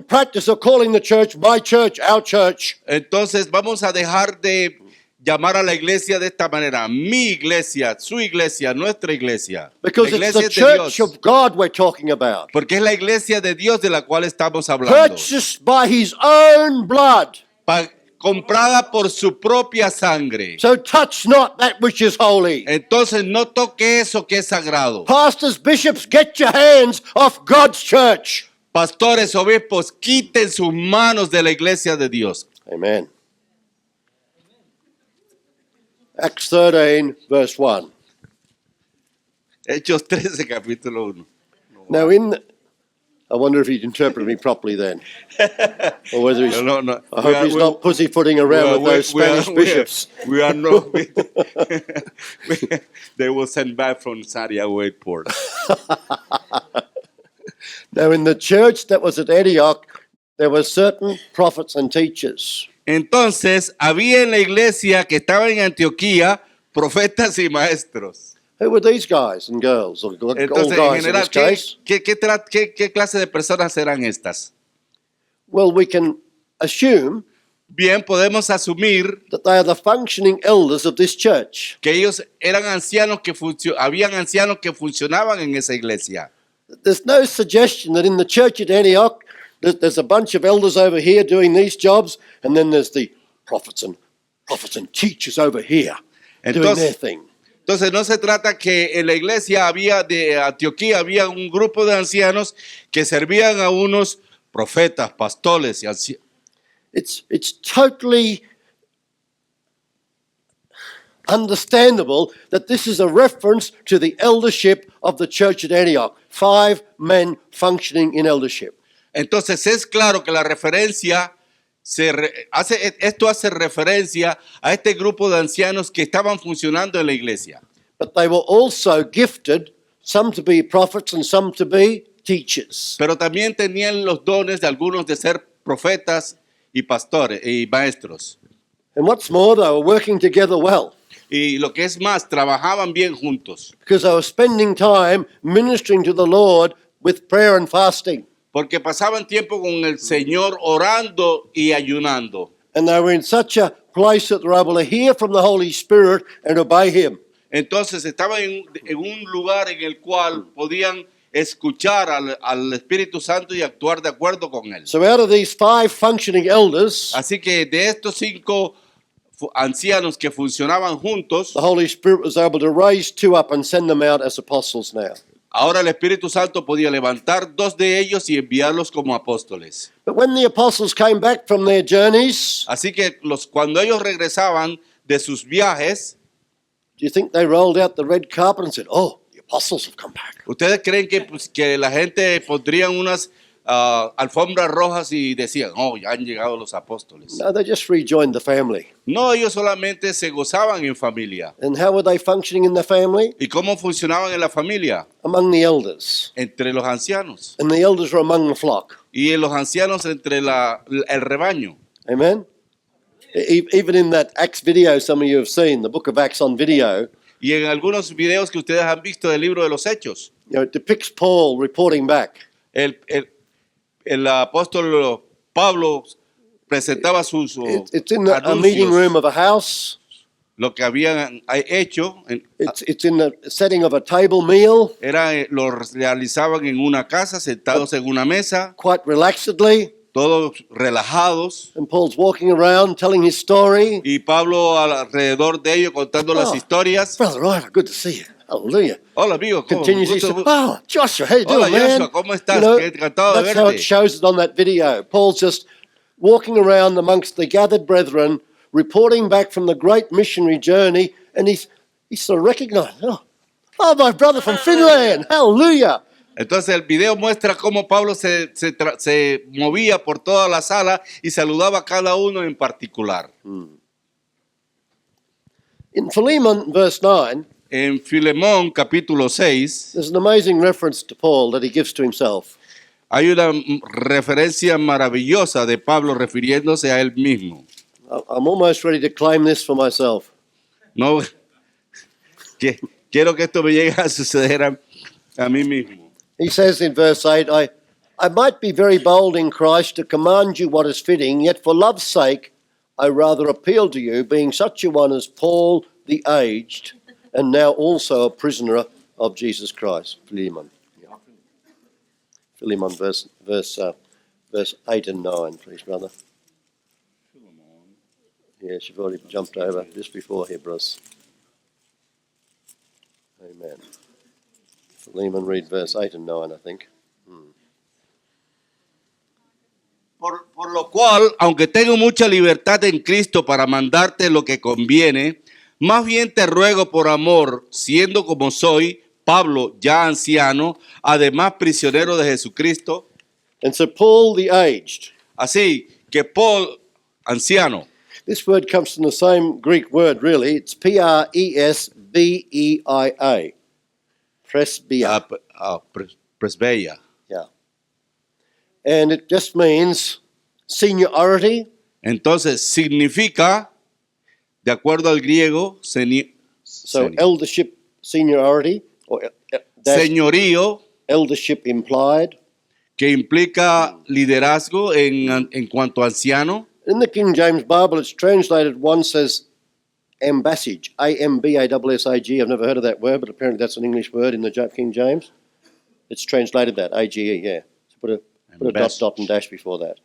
Speaker 1: practice of calling the church my church, our church.
Speaker 2: Entonces vamos a dejar de llamar a la iglesia de esta manera, mi iglesia, su iglesia, nuestra iglesia.
Speaker 1: Because
Speaker 2: la
Speaker 1: it's
Speaker 2: iglesia
Speaker 1: the
Speaker 2: es de Dios.
Speaker 1: church of God we're talking about.
Speaker 2: Porque es la iglesia de Dios de la cual estamos hablando.
Speaker 1: Purchased by His own blood.
Speaker 2: Comprada por su propia sangre.
Speaker 1: So touch not that which is holy.
Speaker 2: Entonces no toque eso que es sagrado.
Speaker 1: Pastors, bishops, get your hands off God's church.
Speaker 2: Pastores, obispos, quiten sus manos de la iglesia de Dios.
Speaker 1: Amen. Acts 13, verse 1.
Speaker 2: Hechos 13, capítulo 1.
Speaker 1: Now, I wonder if he'd interpreted me properly then. Or whether he's,
Speaker 2: No.
Speaker 1: I hope he's not pussyfooting around with those Spanish bishops.
Speaker 2: We are not. They will send back from Santiago Airport.
Speaker 1: Now, in the church that was at Antioch, there were certain prophets and teachers.
Speaker 2: Entonces, había en la iglesia que estaba en Antioquía profetas y maestros.
Speaker 1: Who were these guys and girls? Or all
Speaker 2: Entonces, en
Speaker 1: guys in
Speaker 2: general,
Speaker 1: this case?
Speaker 2: ¿qué clase de personas eran estas?
Speaker 1: Well, we can assume
Speaker 2: Bien, podemos asumir
Speaker 1: that they are the functioning elders of this church.
Speaker 2: que ellos eran ancianos habían ancianos que funcionaban en esa iglesia.
Speaker 1: there's no suggestion that in the church at Antioch, there's a bunch of elders over here doing these jobs, and then there's the prophets and teachers over here doing their thing.
Speaker 2: Entonces no se trata que en la iglesia de Antioquía había un grupo de ancianos que servían a unos profetas, pastores y ancianos.
Speaker 1: It's totally understandable that this is a reference to the eldership of the church at Antioch. 5 men functioning in eldership.
Speaker 2: Entonces es claro que la referencia esto hace referencia a este grupo de ancianos que estaban funcionando en la iglesia.
Speaker 1: But they were also gifted, some to be prophets and some to be teachers.
Speaker 2: Pero también tenían los dones de algunos de ser profetas y pastores y maestros.
Speaker 1: And what's more, they were working together well,
Speaker 2: Y lo que es más, trabajaban bien juntos.
Speaker 1: because they were spending time ministering to the Lord with prayer and fasting.
Speaker 2: Porque pasaban tiempo con el Señor orando y ayunando.
Speaker 1: And they were in such a place that they were able to hear from the Holy Spirit and obey Him.
Speaker 2: Entonces estaban en un lugar en el cual podían escuchar al Espíritu Santo y actuar de acuerdo con él.
Speaker 1: So out of these 5 functioning elders,
Speaker 2: Así que de estos 5 ancianos que funcionaban juntos,
Speaker 1: the Holy Spirit was able to raise 2 up and send them out as apostles now.
Speaker 2: ahora el Espíritu Santo podía levantar 2 de ellos y enviarlos como apóstoles.
Speaker 1: But when the apostles came back from their journeys,
Speaker 2: Así que cuando ellos regresaban de sus viajes,
Speaker 1: do you think they rolled out the red carpet and said, "Oh, the apostles have come back"?
Speaker 2: ¿ustedes creen que la gente pondrían unas alfombras rojas y decían, oh, ya han llegado los apóstoles?
Speaker 1: No, they just rejoined the family.
Speaker 2: No, ellos solamente se gozaban en familia.
Speaker 1: And how were they functioning in the family?
Speaker 2: ¿Y cómo funcionaban en la familia?
Speaker 1: Among the elders.
Speaker 2: Entre los ancianos.
Speaker 1: And the elders were among the flock.
Speaker 2: Y los ancianos entre el rebaño.
Speaker 1: Amen? Even in that Acts video some of you have seen, the book of Acts on video,
Speaker 2: Y en algunos videos que ustedes han visto del libro de los Hechos,
Speaker 1: it depicts Paul reporting back.
Speaker 2: el apóstol Pablo presentaba sus
Speaker 1: It's in a meeting
Speaker 2: anuncios,
Speaker 1: room of a house.
Speaker 2: lo que habían hecho.
Speaker 1: It's in the setting of a table meal,
Speaker 2: Lo realizaban en una casa, sentados en una mesa,
Speaker 1: quite relaxedly.
Speaker 2: todos relajados.
Speaker 1: And Paul's walking around telling his story.
Speaker 2: Y Pablo alrededor de ellos contando las historias.
Speaker 1: Brother Ryder, good to see you. Hallelujah.
Speaker 2: Hola amigo,
Speaker 1: Continues, he said, "Oh, Joshua, how you
Speaker 2: Hola,
Speaker 1: doing, man?"
Speaker 2: Joshua, ¿cómo estás? Qué encantado de
Speaker 1: that's how it
Speaker 2: verte.
Speaker 1: shows it on that video. Paul's just walking around amongst the gathered brethren, reporting back from the great missionary journey, and he's sort of recognized, oh, my brother from Finland, hallelujah.
Speaker 2: Entonces el video muestra cómo Pablo se movía por toda la sala y saludaba a cada uno en particular.
Speaker 1: In Philemon, verse 9,
Speaker 2: En Filemón capítulo 6
Speaker 1: there's an amazing reference to Paul that he gives to himself.
Speaker 2: hay una referencia maravillosa de Pablo refiriéndose a él mismo.
Speaker 1: I'm almost ready to claim this for myself.
Speaker 2: No, quiero que esto me llegue a suceder a mí mismo.
Speaker 1: He says in verse 8, I might be very bold in Christ to command you what is fitting, yet for love's sake I rather appeal to you, being such a one as Paul the aged, and now also a prisoner of Jesus Christ. Philemon. Yeah. Philemon, verse 8 and 9, please, brother. Yes, you've already jumped over just before here, Bruce. Amen. Philemon, read verse 8 and 9, I think.
Speaker 2: Por lo cual, aunque tengo mucha libertad en Cristo para mandarte lo que conviene, más bien te ruego por amor, siendo como soy, Pablo, ya anciano, además prisionero de Jesucristo.
Speaker 1: And so Paul the aged.
Speaker 2: Así que Paul, anciano,
Speaker 1: This word comes from the same Greek word, really. It's Presbeia. Presbia.
Speaker 2: presbeia.
Speaker 1: Yeah. And it just means seniority.
Speaker 2: Entonces significa, de acuerdo al griego,
Speaker 1: So eldership, seniority, or
Speaker 2: señorío,
Speaker 1: eldership implied.
Speaker 2: que implica liderazgo en cuanto a anciano.
Speaker 1: In the King James Bible, it's translated, one says ambassage, Ambassag. I've never heard of that word, but apparently that's an English word in the King James. It's translated that, AGE, yeah. So put a dot,
Speaker 2: Best.
Speaker 1: dot and dash before that.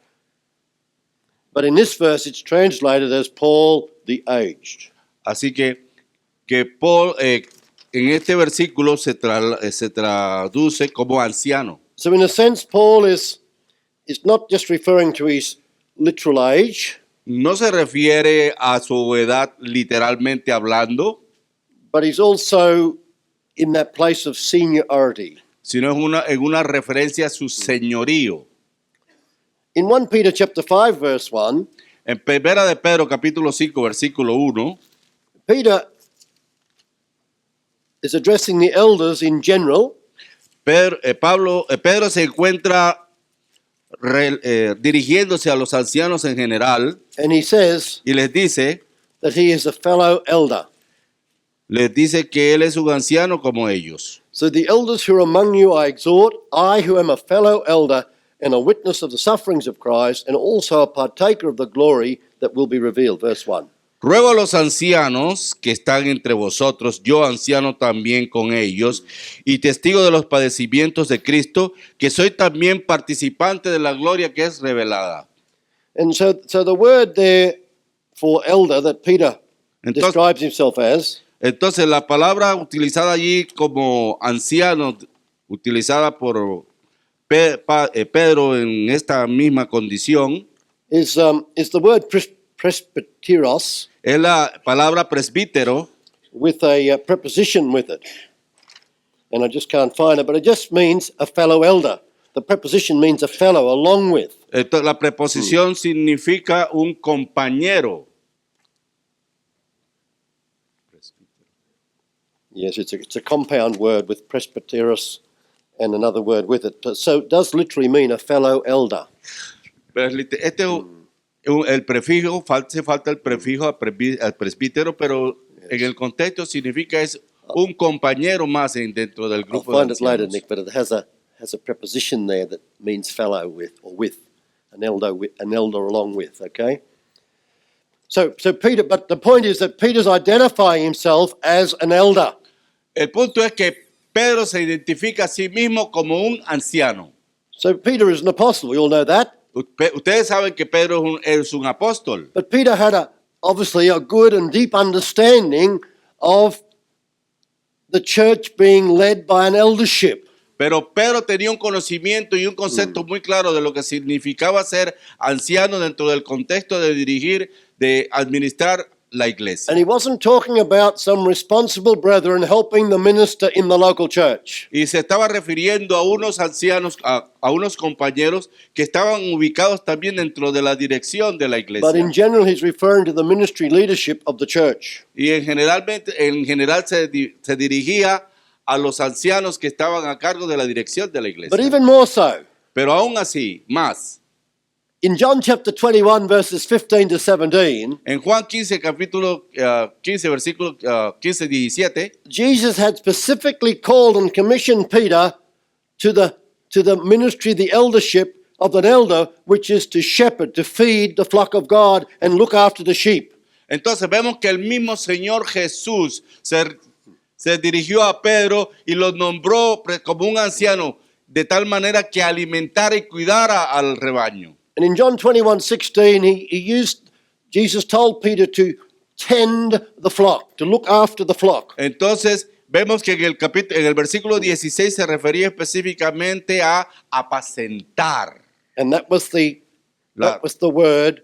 Speaker 1: But in this verse, it's translated as Paul the aged.
Speaker 2: Así que Paul en este versículo se traduce como anciano.
Speaker 1: So in a sense, Paul is not just referring to his literal age,
Speaker 2: No se refiere a su edad literalmente hablando,
Speaker 1: but he's also in that place of seniority.
Speaker 2: sino en una referencia a su señorío.
Speaker 1: In 1 Peter chapter 5, verse 1,
Speaker 2: En Primera de Pedro capítulo 5 versículo 1,
Speaker 1: Peter is addressing the elders in general,
Speaker 2: Pedro se encuentra dirigiéndose a los ancianos en general
Speaker 1: and he says
Speaker 2: y les dice
Speaker 1: that he is a fellow elder.
Speaker 2: que él es un anciano como ellos.
Speaker 1: So the elders who are among you I exhort, I who am a fellow elder and a witness of the sufferings of Christ, and also a partaker of the glory that will be revealed. Verse 1.
Speaker 2: Ruego a los ancianos que están entre vosotros, yo anciano también con ellos, y testigo de los padecimientos de Cristo, que soy también participante de la gloria que es revelada.
Speaker 1: And so the word there for elder that Peter
Speaker 2: Entonces-
Speaker 1: describes himself as
Speaker 2: Entonces la palabra utilizada allí como anciano, utilizada por Pedro en esta misma condición,
Speaker 1: is the word presbyteros
Speaker 2: es la palabra presbítero,
Speaker 1: with a preposition with it. And I just can't find it, but it just means a fellow elder. The preposition means a fellow along with.
Speaker 2: Entonces, la preposición significa un compañero.
Speaker 1: Yes, it's a compound word with presbyteros and another word with it. So it does literally mean a fellow elder.
Speaker 2: Pero el prefijo, hace falta el prefijo al presbítero, pero en el contexto significa es un compañero más dentro del
Speaker 1: I'll
Speaker 2: grupo de
Speaker 1: find it later,
Speaker 2: ancianos.
Speaker 1: Nick, but it has a preposition there that means fellow with or with an elder along with. Okay. So Peter, but the point is that Peter's identifying himself as an elder.
Speaker 2: El punto es que Pedro se identifica a sí mismo como un anciano.
Speaker 1: So Peter is an apostle. We all know that.
Speaker 2: Ustedes saben que Pedro es un apóstol,
Speaker 1: But Peter had obviously a good and deep understanding of the church being led by an eldership.
Speaker 2: pero Pedro tenía un conocimiento y un concepto muy claro de lo que significaba ser anciano dentro del contexto de dirigir, de administrar la iglesia.
Speaker 1: And he wasn't talking about some responsible brethren helping the minister in the local church.
Speaker 2: Y se estaba refiriendo a unos ancianos, a unos compañeros que estaban ubicados también dentro de la dirección de la
Speaker 1: But in
Speaker 2: iglesia.
Speaker 1: general, he's referring to the ministry leadership of the church.
Speaker 2: Y en general se dirigía a los ancianos que estaban a cargo de la dirección de la
Speaker 1: But
Speaker 2: iglesia.
Speaker 1: even more so,
Speaker 2: Pero aún así, más.
Speaker 1: in John chapter 21, verses 15 to 17,
Speaker 2: En Juan 15, capítulo 15, versículo 15, 17,
Speaker 1: Jesus had specifically called and commissioned Peter to the ministry, the eldership of an elder, which is to shepherd, to feed the flock of God and look after the sheep.
Speaker 2: entonces vemos que el mismo Señor Jesús se dirigió a Pedro y lo nombró como un anciano, de tal manera que alimentara y cuidara al rebaño.
Speaker 1: And in John 21:16, Jesus told Peter to tend the flock, to look after the flock.
Speaker 2: Entonces vemos que en el versículo 16 se refería específicamente a apacentar.
Speaker 1: And that was the
Speaker 2: La-
Speaker 1: word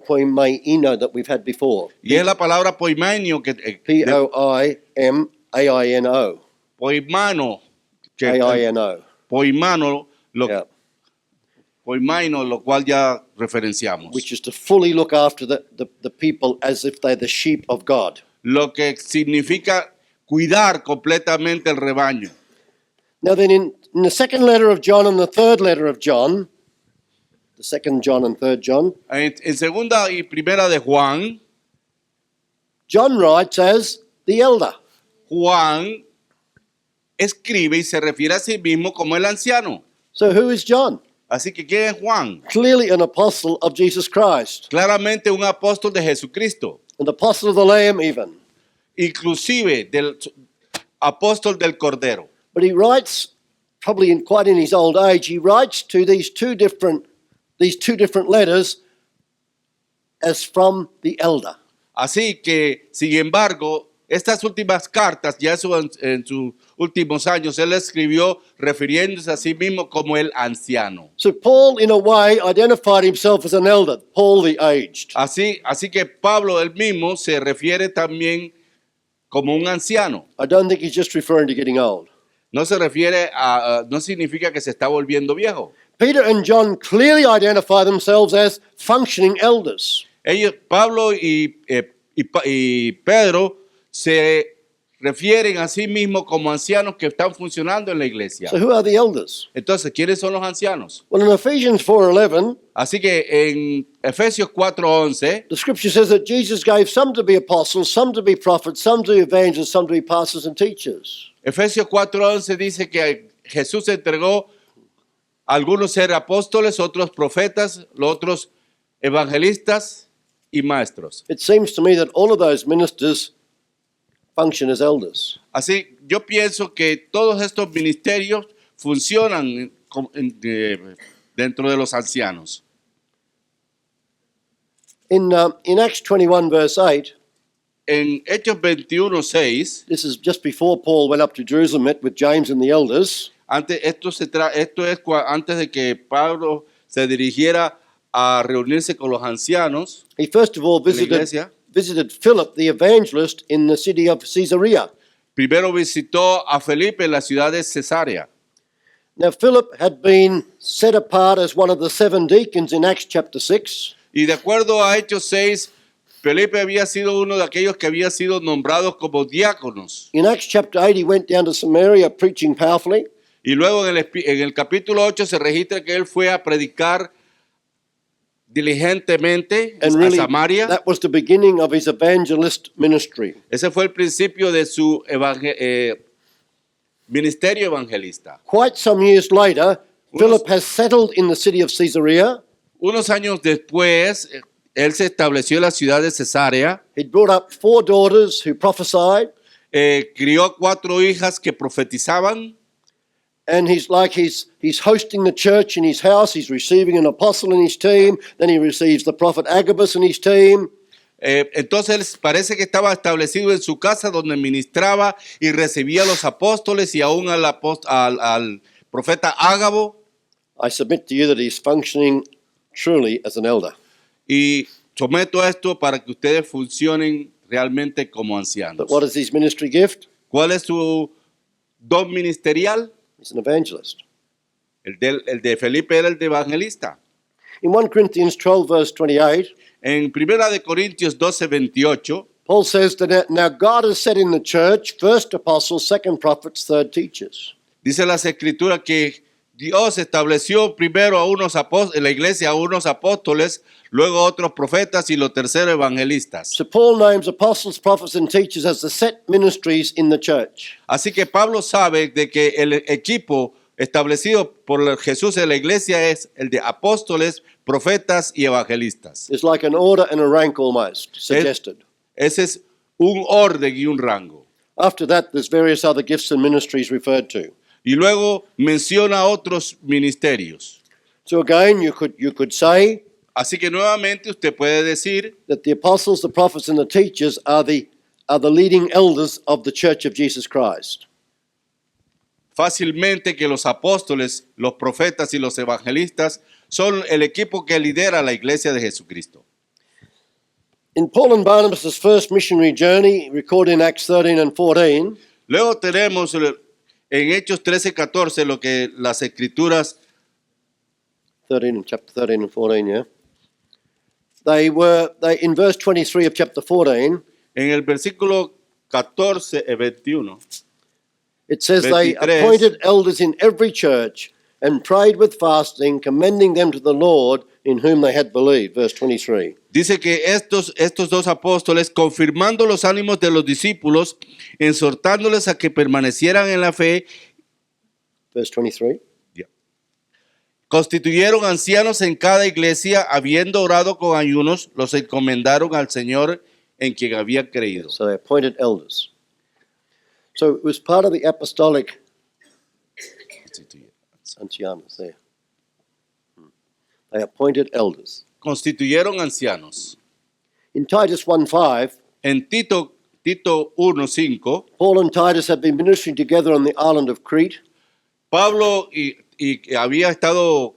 Speaker 1: poimaino that we've had before.
Speaker 2: Y es la palabra poimanio,
Speaker 1: Poimaino.
Speaker 2: poimano,
Speaker 1: Aino.
Speaker 2: poimano,
Speaker 1: Yeah.
Speaker 2: poimaino, lo cual ya referenciamos.
Speaker 1: Which is to fully look after the people as if they're the sheep of God.
Speaker 2: Lo que significa cuidar completamente el rebaño.
Speaker 1: Now then, in the second letter of John and the third letter of John, the second John and third John,
Speaker 2: En segunda y primera de Juan,
Speaker 1: John writes as the elder.
Speaker 2: Juan escribe y se refiere a sí mismo como el anciano.
Speaker 1: So who is John?
Speaker 2: Así que ¿quién es Juan?
Speaker 1: Clearly an apostle of Jesus Christ,
Speaker 2: Claramente un apóstol de Jesucristo,
Speaker 1: an apostle of the Lamb even.
Speaker 2: inclusive del apóstol del Cordero.
Speaker 1: But he writes, probably quite in his old age, he writes to these two different letters as from the elder.
Speaker 2: Así que, sin embargo, estas últimas cartas, ya en sus últimos años, él escribió refiriéndose a sí mismo como el anciano.
Speaker 1: So Paul, in a way, identified himself as an elder, Paul the aged.
Speaker 2: Así que Pablo él mismo se refiere también como un anciano.
Speaker 1: I don't think he's just referring to getting old.
Speaker 2: No se refiere no significa que se está volviendo viejo.
Speaker 1: Peter and John clearly identify themselves as functioning elders.
Speaker 2: Pablo y Pedro se refieren a sí mismos como ancianos que están funcionando en la iglesia.
Speaker 1: So who are the elders?
Speaker 2: Entonces, ¿quiénes son los ancianos?
Speaker 1: Well, in Ephesians 4:11,
Speaker 2: Así que en Efesios 4:11,
Speaker 1: the scripture says that Jesus gave some to be apostles, some to be prophets, some to be evangelists, some to be pastors and teachers.
Speaker 2: Efesios 4:11 dice que Jesús entregó a algunos ser apóstoles, otros profetas, los otros evangelistas y maestros.
Speaker 1: It seems to me that all of those ministers function as elders.
Speaker 2: Así, yo pienso que todos estos ministerios funcionan dentro de los ancianos.
Speaker 1: In Acts 21, verse 8,
Speaker 2: En Hechos 21:6,
Speaker 1: this is just before Paul went up to Jerusalem, met with James and the elders.
Speaker 2: esto es antes de que Pablo se dirigiera a reunirse con los ancianos
Speaker 1: He first of all
Speaker 2: de la iglesia.
Speaker 1: visited Philip the evangelist in the city of Caesarea.
Speaker 2: Primero visitó a Felipe en la ciudad de Cesarea.
Speaker 1: Now, Philip had been set apart as one of the 7 deacons in Acts chapter 6.
Speaker 2: Y de acuerdo a Hechos 6, Felipe había sido uno de aquellos que había sido nombrados como diáconos.
Speaker 1: In Acts chapter 8, he went down to Samaria preaching powerfully.
Speaker 2: Y luego en el capítulo 8 se registra que él fue a predicar diligentemente
Speaker 1: And
Speaker 2: a
Speaker 1: really,
Speaker 2: Samaria.
Speaker 1: that was the beginning of his evangelist ministry.
Speaker 2: Ese fue el principio de su ministerio evangelista.
Speaker 1: Quite some years later, Philip has settled in the city of Caesarea.
Speaker 2: Unos años después, él se estableció en la ciudad de Cesarea,
Speaker 1: He'd brought up 4 daughters who prophesied,
Speaker 2: crió 4 hijas que profetizaban,
Speaker 1: and he's hosting the church in his house. He's receiving an apostle in his team. Then he receives the prophet Agabus in his team.
Speaker 2: entonces él parece que estaba establecido en su casa donde ministraba y recibía a los apóstoles y aún al profeta Ágabo.
Speaker 1: I submit to you that he's functioning truly as an elder.
Speaker 2: Y someto esto para que ustedes funcionen realmente como ancianos.
Speaker 1: But what is his ministry gift?
Speaker 2: ¿Cuál es su don ministerial?
Speaker 1: He's an evangelist.
Speaker 2: El de Felipe era el de evangelista.
Speaker 1: In 1 Corinthians 12, verse 28,
Speaker 2: En 1 de Corintios 12:28,
Speaker 1: Paul says that now God has set in the church first apostles, second prophets, third teachers.
Speaker 2: dice las escrituras que Dios estableció primero en la iglesia a unos apóstoles, luego otros profetas y los terceros evangelistas.
Speaker 1: So Paul names apostles, prophets, and teachers as the set ministries in the church.
Speaker 2: Así que Pablo sabe de que el equipo establecido por Jesús en la iglesia es el de apóstoles, profetas y evangelistas.
Speaker 1: It's like an order and a rank almost suggested.
Speaker 2: Ese es un orden y un rango.
Speaker 1: After that, there's various other gifts and ministries referred to.
Speaker 2: Y luego menciona otros ministerios.
Speaker 1: So again, you could say
Speaker 2: Así que nuevamente usted puede decir
Speaker 1: that the apostles, the prophets, and the teachers are the leading elders of the Church of Jesus Christ.
Speaker 2: fácilmente que los apóstoles, los profetas y los evangelistas son el equipo que lidera la iglesia de Jesucristo.
Speaker 1: In Paul and Barnabas' first missionary journey, recorded in Acts 13 and 14,
Speaker 2: Luego tenemos en Hechos 13:14 lo que las escrituras
Speaker 1: 13 and chapter 13 and 14, yeah. They in verse 23 of chapter 14,
Speaker 2: en el versículo 14 y 21.
Speaker 1: it says they
Speaker 2: 23.
Speaker 1: appointed elders in every church and prayed with fasting, commending them to the Lord in whom they had believed. Verse 23.
Speaker 2: Dice que estos dos apóstoles, confirmando los ánimos de los discípulos, exhortándoles a que permanecieran en la fe,
Speaker 1: Verse 23.
Speaker 2: constituyeron ancianos en cada iglesia, habiendo orado con ayunos, los encomendaron al Señor en quien habían creído.
Speaker 1: So they appointed elders. So it was part of the apostolic Ancianos there. They appointed elders.
Speaker 2: Constituyeron ancianos.
Speaker 1: In Titus 1:5,
Speaker 2: En Tito 1:5,
Speaker 1: Paul and Titus had been ministering together on the island of Crete.
Speaker 2: Pablo y había estado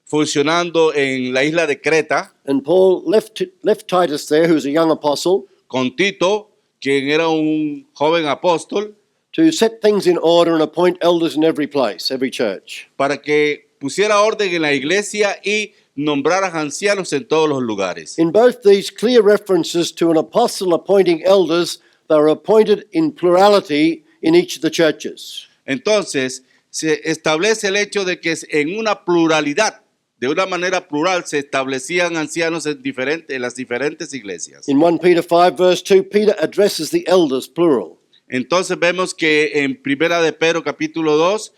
Speaker 2: funcionando en la isla de Creta
Speaker 1: And Paul left Titus there, who was a young apostle,
Speaker 2: con Tito, quien era un joven apóstol,
Speaker 1: to set things in order and appoint elders in every place, every church.
Speaker 2: para que pusiera orden en la iglesia y nombrara ancianos en todos los lugares.
Speaker 1: In both these clear references to an apostle appointing elders, they were appointed in plurality in each of the churches.
Speaker 2: Entonces, se establece el hecho de que en una pluralidad, de una manera plural, se establecían ancianos en las diferentes iglesias.
Speaker 1: In 1 Peter 5, verse 2, Peter addresses the elders, plural.
Speaker 2: Entonces vemos que en Primera de Pedro, capítulo 2,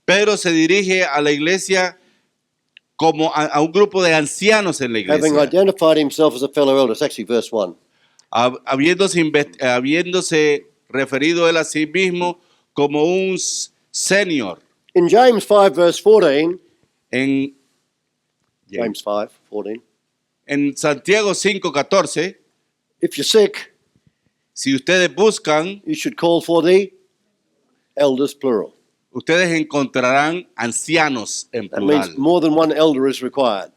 Speaker 2: Pedro se dirige a la iglesia como a un grupo de ancianos en la
Speaker 1: Having
Speaker 2: iglesia,
Speaker 1: identified himself as a fellow elder. It's actually verse 1.
Speaker 2: habiéndose referido él a sí mismo como un senior.
Speaker 1: In James 5, verse 14,
Speaker 2: En,
Speaker 1: James 5, 14,
Speaker 2: en Santiago 5:14,
Speaker 1: if you're sick,
Speaker 2: si ustedes buscan,
Speaker 1: you should call for the elders, plural.
Speaker 2: ustedes encontrarán ancianos en
Speaker 1: That means
Speaker 2: plural.
Speaker 1: more than one elder is required.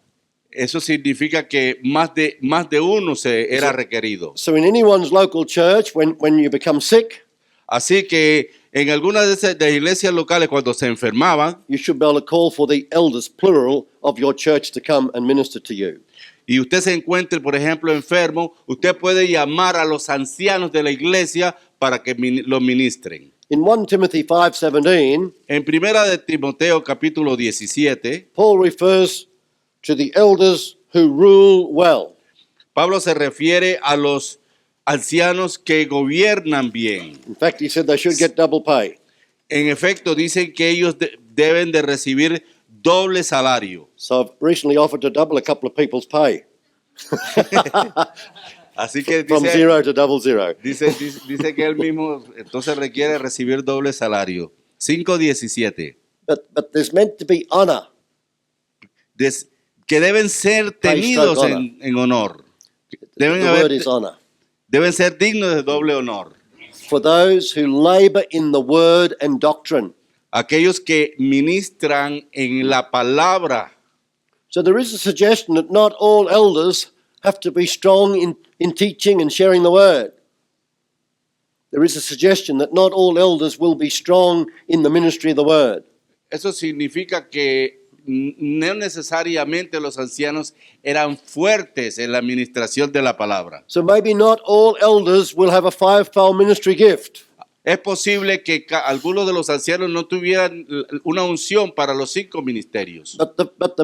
Speaker 2: Eso significa que más de uno se era requerido.
Speaker 1: So in anyone's local church, when you become sick,
Speaker 2: Así que en algunas de las iglesias locales, cuando se enfermaban
Speaker 1: you should be able to call for the elders, plural, of your church to come and minister to you.
Speaker 2: y usted se encuentre, por ejemplo, enfermo, usted puede llamar a los ancianos de la iglesia para que lo ministren.
Speaker 1: In 1 Timothy 5:17,
Speaker 2: En Primera de Timoteo, capítulo 17,
Speaker 1: Paul refers to the elders who rule well.
Speaker 2: Pablo se refiere a los ancianos que gobiernan bien.
Speaker 1: In fact, he said they should get double pay.
Speaker 2: En efecto, dicen que ellos deben de recibir doble salario.
Speaker 1: So I've recently offered to double a couple of people's pay
Speaker 2: Así que
Speaker 1: from
Speaker 2: dice,
Speaker 1: zero to double zero.
Speaker 2: dice que él mismo entonces requiere recibir doble salario. 5:17.
Speaker 1: But there's meant to be honor.
Speaker 2: Que deben ser tenidos en honor.
Speaker 1: The word is honor.
Speaker 2: Deben ser dignos de doble honor.
Speaker 1: For those who labor in the word and doctrine.
Speaker 2: Aquellos que ministran en la palabra.
Speaker 1: So there is a suggestion that not all elders have to be strong in teaching and sharing the word. There is a suggestion that not all elders will be strong in the ministry of the word.
Speaker 2: Eso significa que no necesariamente los ancianos eran fuertes en la administración de la palabra.
Speaker 1: So maybe not all elders will have a fivefold ministry gift.
Speaker 2: Es posible que algunos de los ancianos no tuvieran una unción para los 5 ministerios.
Speaker 1: But the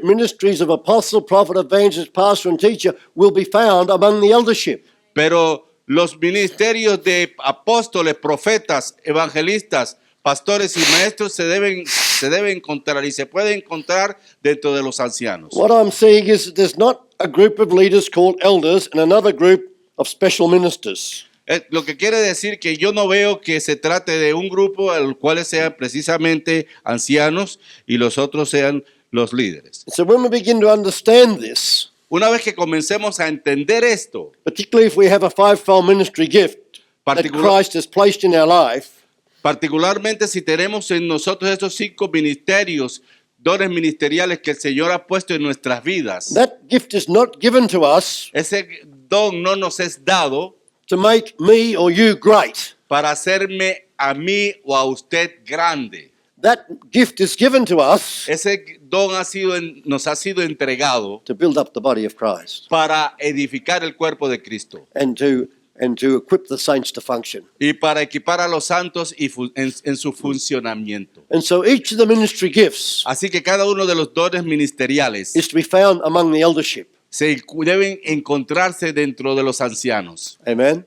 Speaker 1: ministries of apostle, prophet, evangelist, pastor, and teacher will be found among the eldership.
Speaker 2: Pero los ministerios de apóstoles, profetas, evangelistas, pastores y maestros se deben encontrar y se pueden encontrar dentro de los ancianos.
Speaker 1: What I'm seeing is that there's not a group of leaders called elders and another group of special ministers.
Speaker 2: Lo que quiere decir que yo no veo que se trate de un grupo al cual sean precisamente ancianos y los otros sean los líderes.
Speaker 1: So when we begin to understand this,
Speaker 2: Una vez que comencemos a entender esto,
Speaker 1: particularly if we have a fivefold ministry gift that Christ has placed in our life,
Speaker 2: particularmente si tenemos en nosotros estos 5 ministerios, dones ministeriales que el Señor ha puesto en nuestras vidas,
Speaker 1: that gift is not given to us
Speaker 2: ese don no nos es dado
Speaker 1: to make me or you great.
Speaker 2: para hacerme a mí o a usted grande.
Speaker 1: That gift is given to us
Speaker 2: Ese don nos ha sido entregado
Speaker 1: to build up the body of Christ
Speaker 2: para edificar el cuerpo de Cristo
Speaker 1: and to equip the saints to function.
Speaker 2: y para equipar a los santos y en su funcionamiento.
Speaker 1: And so each of the ministry gifts
Speaker 2: Así que cada uno de los dones ministeriales
Speaker 1: is to be found among the eldership.
Speaker 2: deben encontrarse dentro de los ancianos.
Speaker 1: Amen?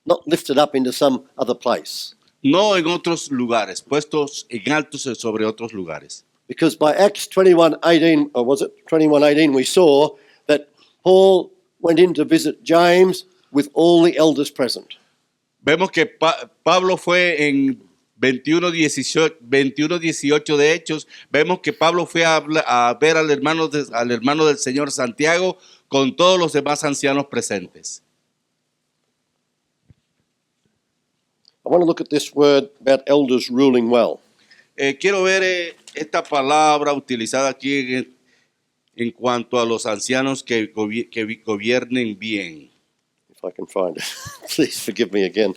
Speaker 1: Not lifted up into some other place.
Speaker 2: No en otros lugares, puestos en altos sobre otros lugares.
Speaker 1: Because by Acts 21:18, or was it 21:18, we saw that Paul went in to visit James with all the elders present.
Speaker 2: Vemos que Pablo fue en 21:18 de Hechos, vemos que Pablo fue a ver al hermano del Señor Santiago con todos los demás ancianos presentes.
Speaker 1: I want to look at this word about elders ruling well.
Speaker 2: Quiero ver esta palabra utilizada aquí en cuanto a los ancianos que gobiernen bien.
Speaker 1: If I can find it. Please forgive me again.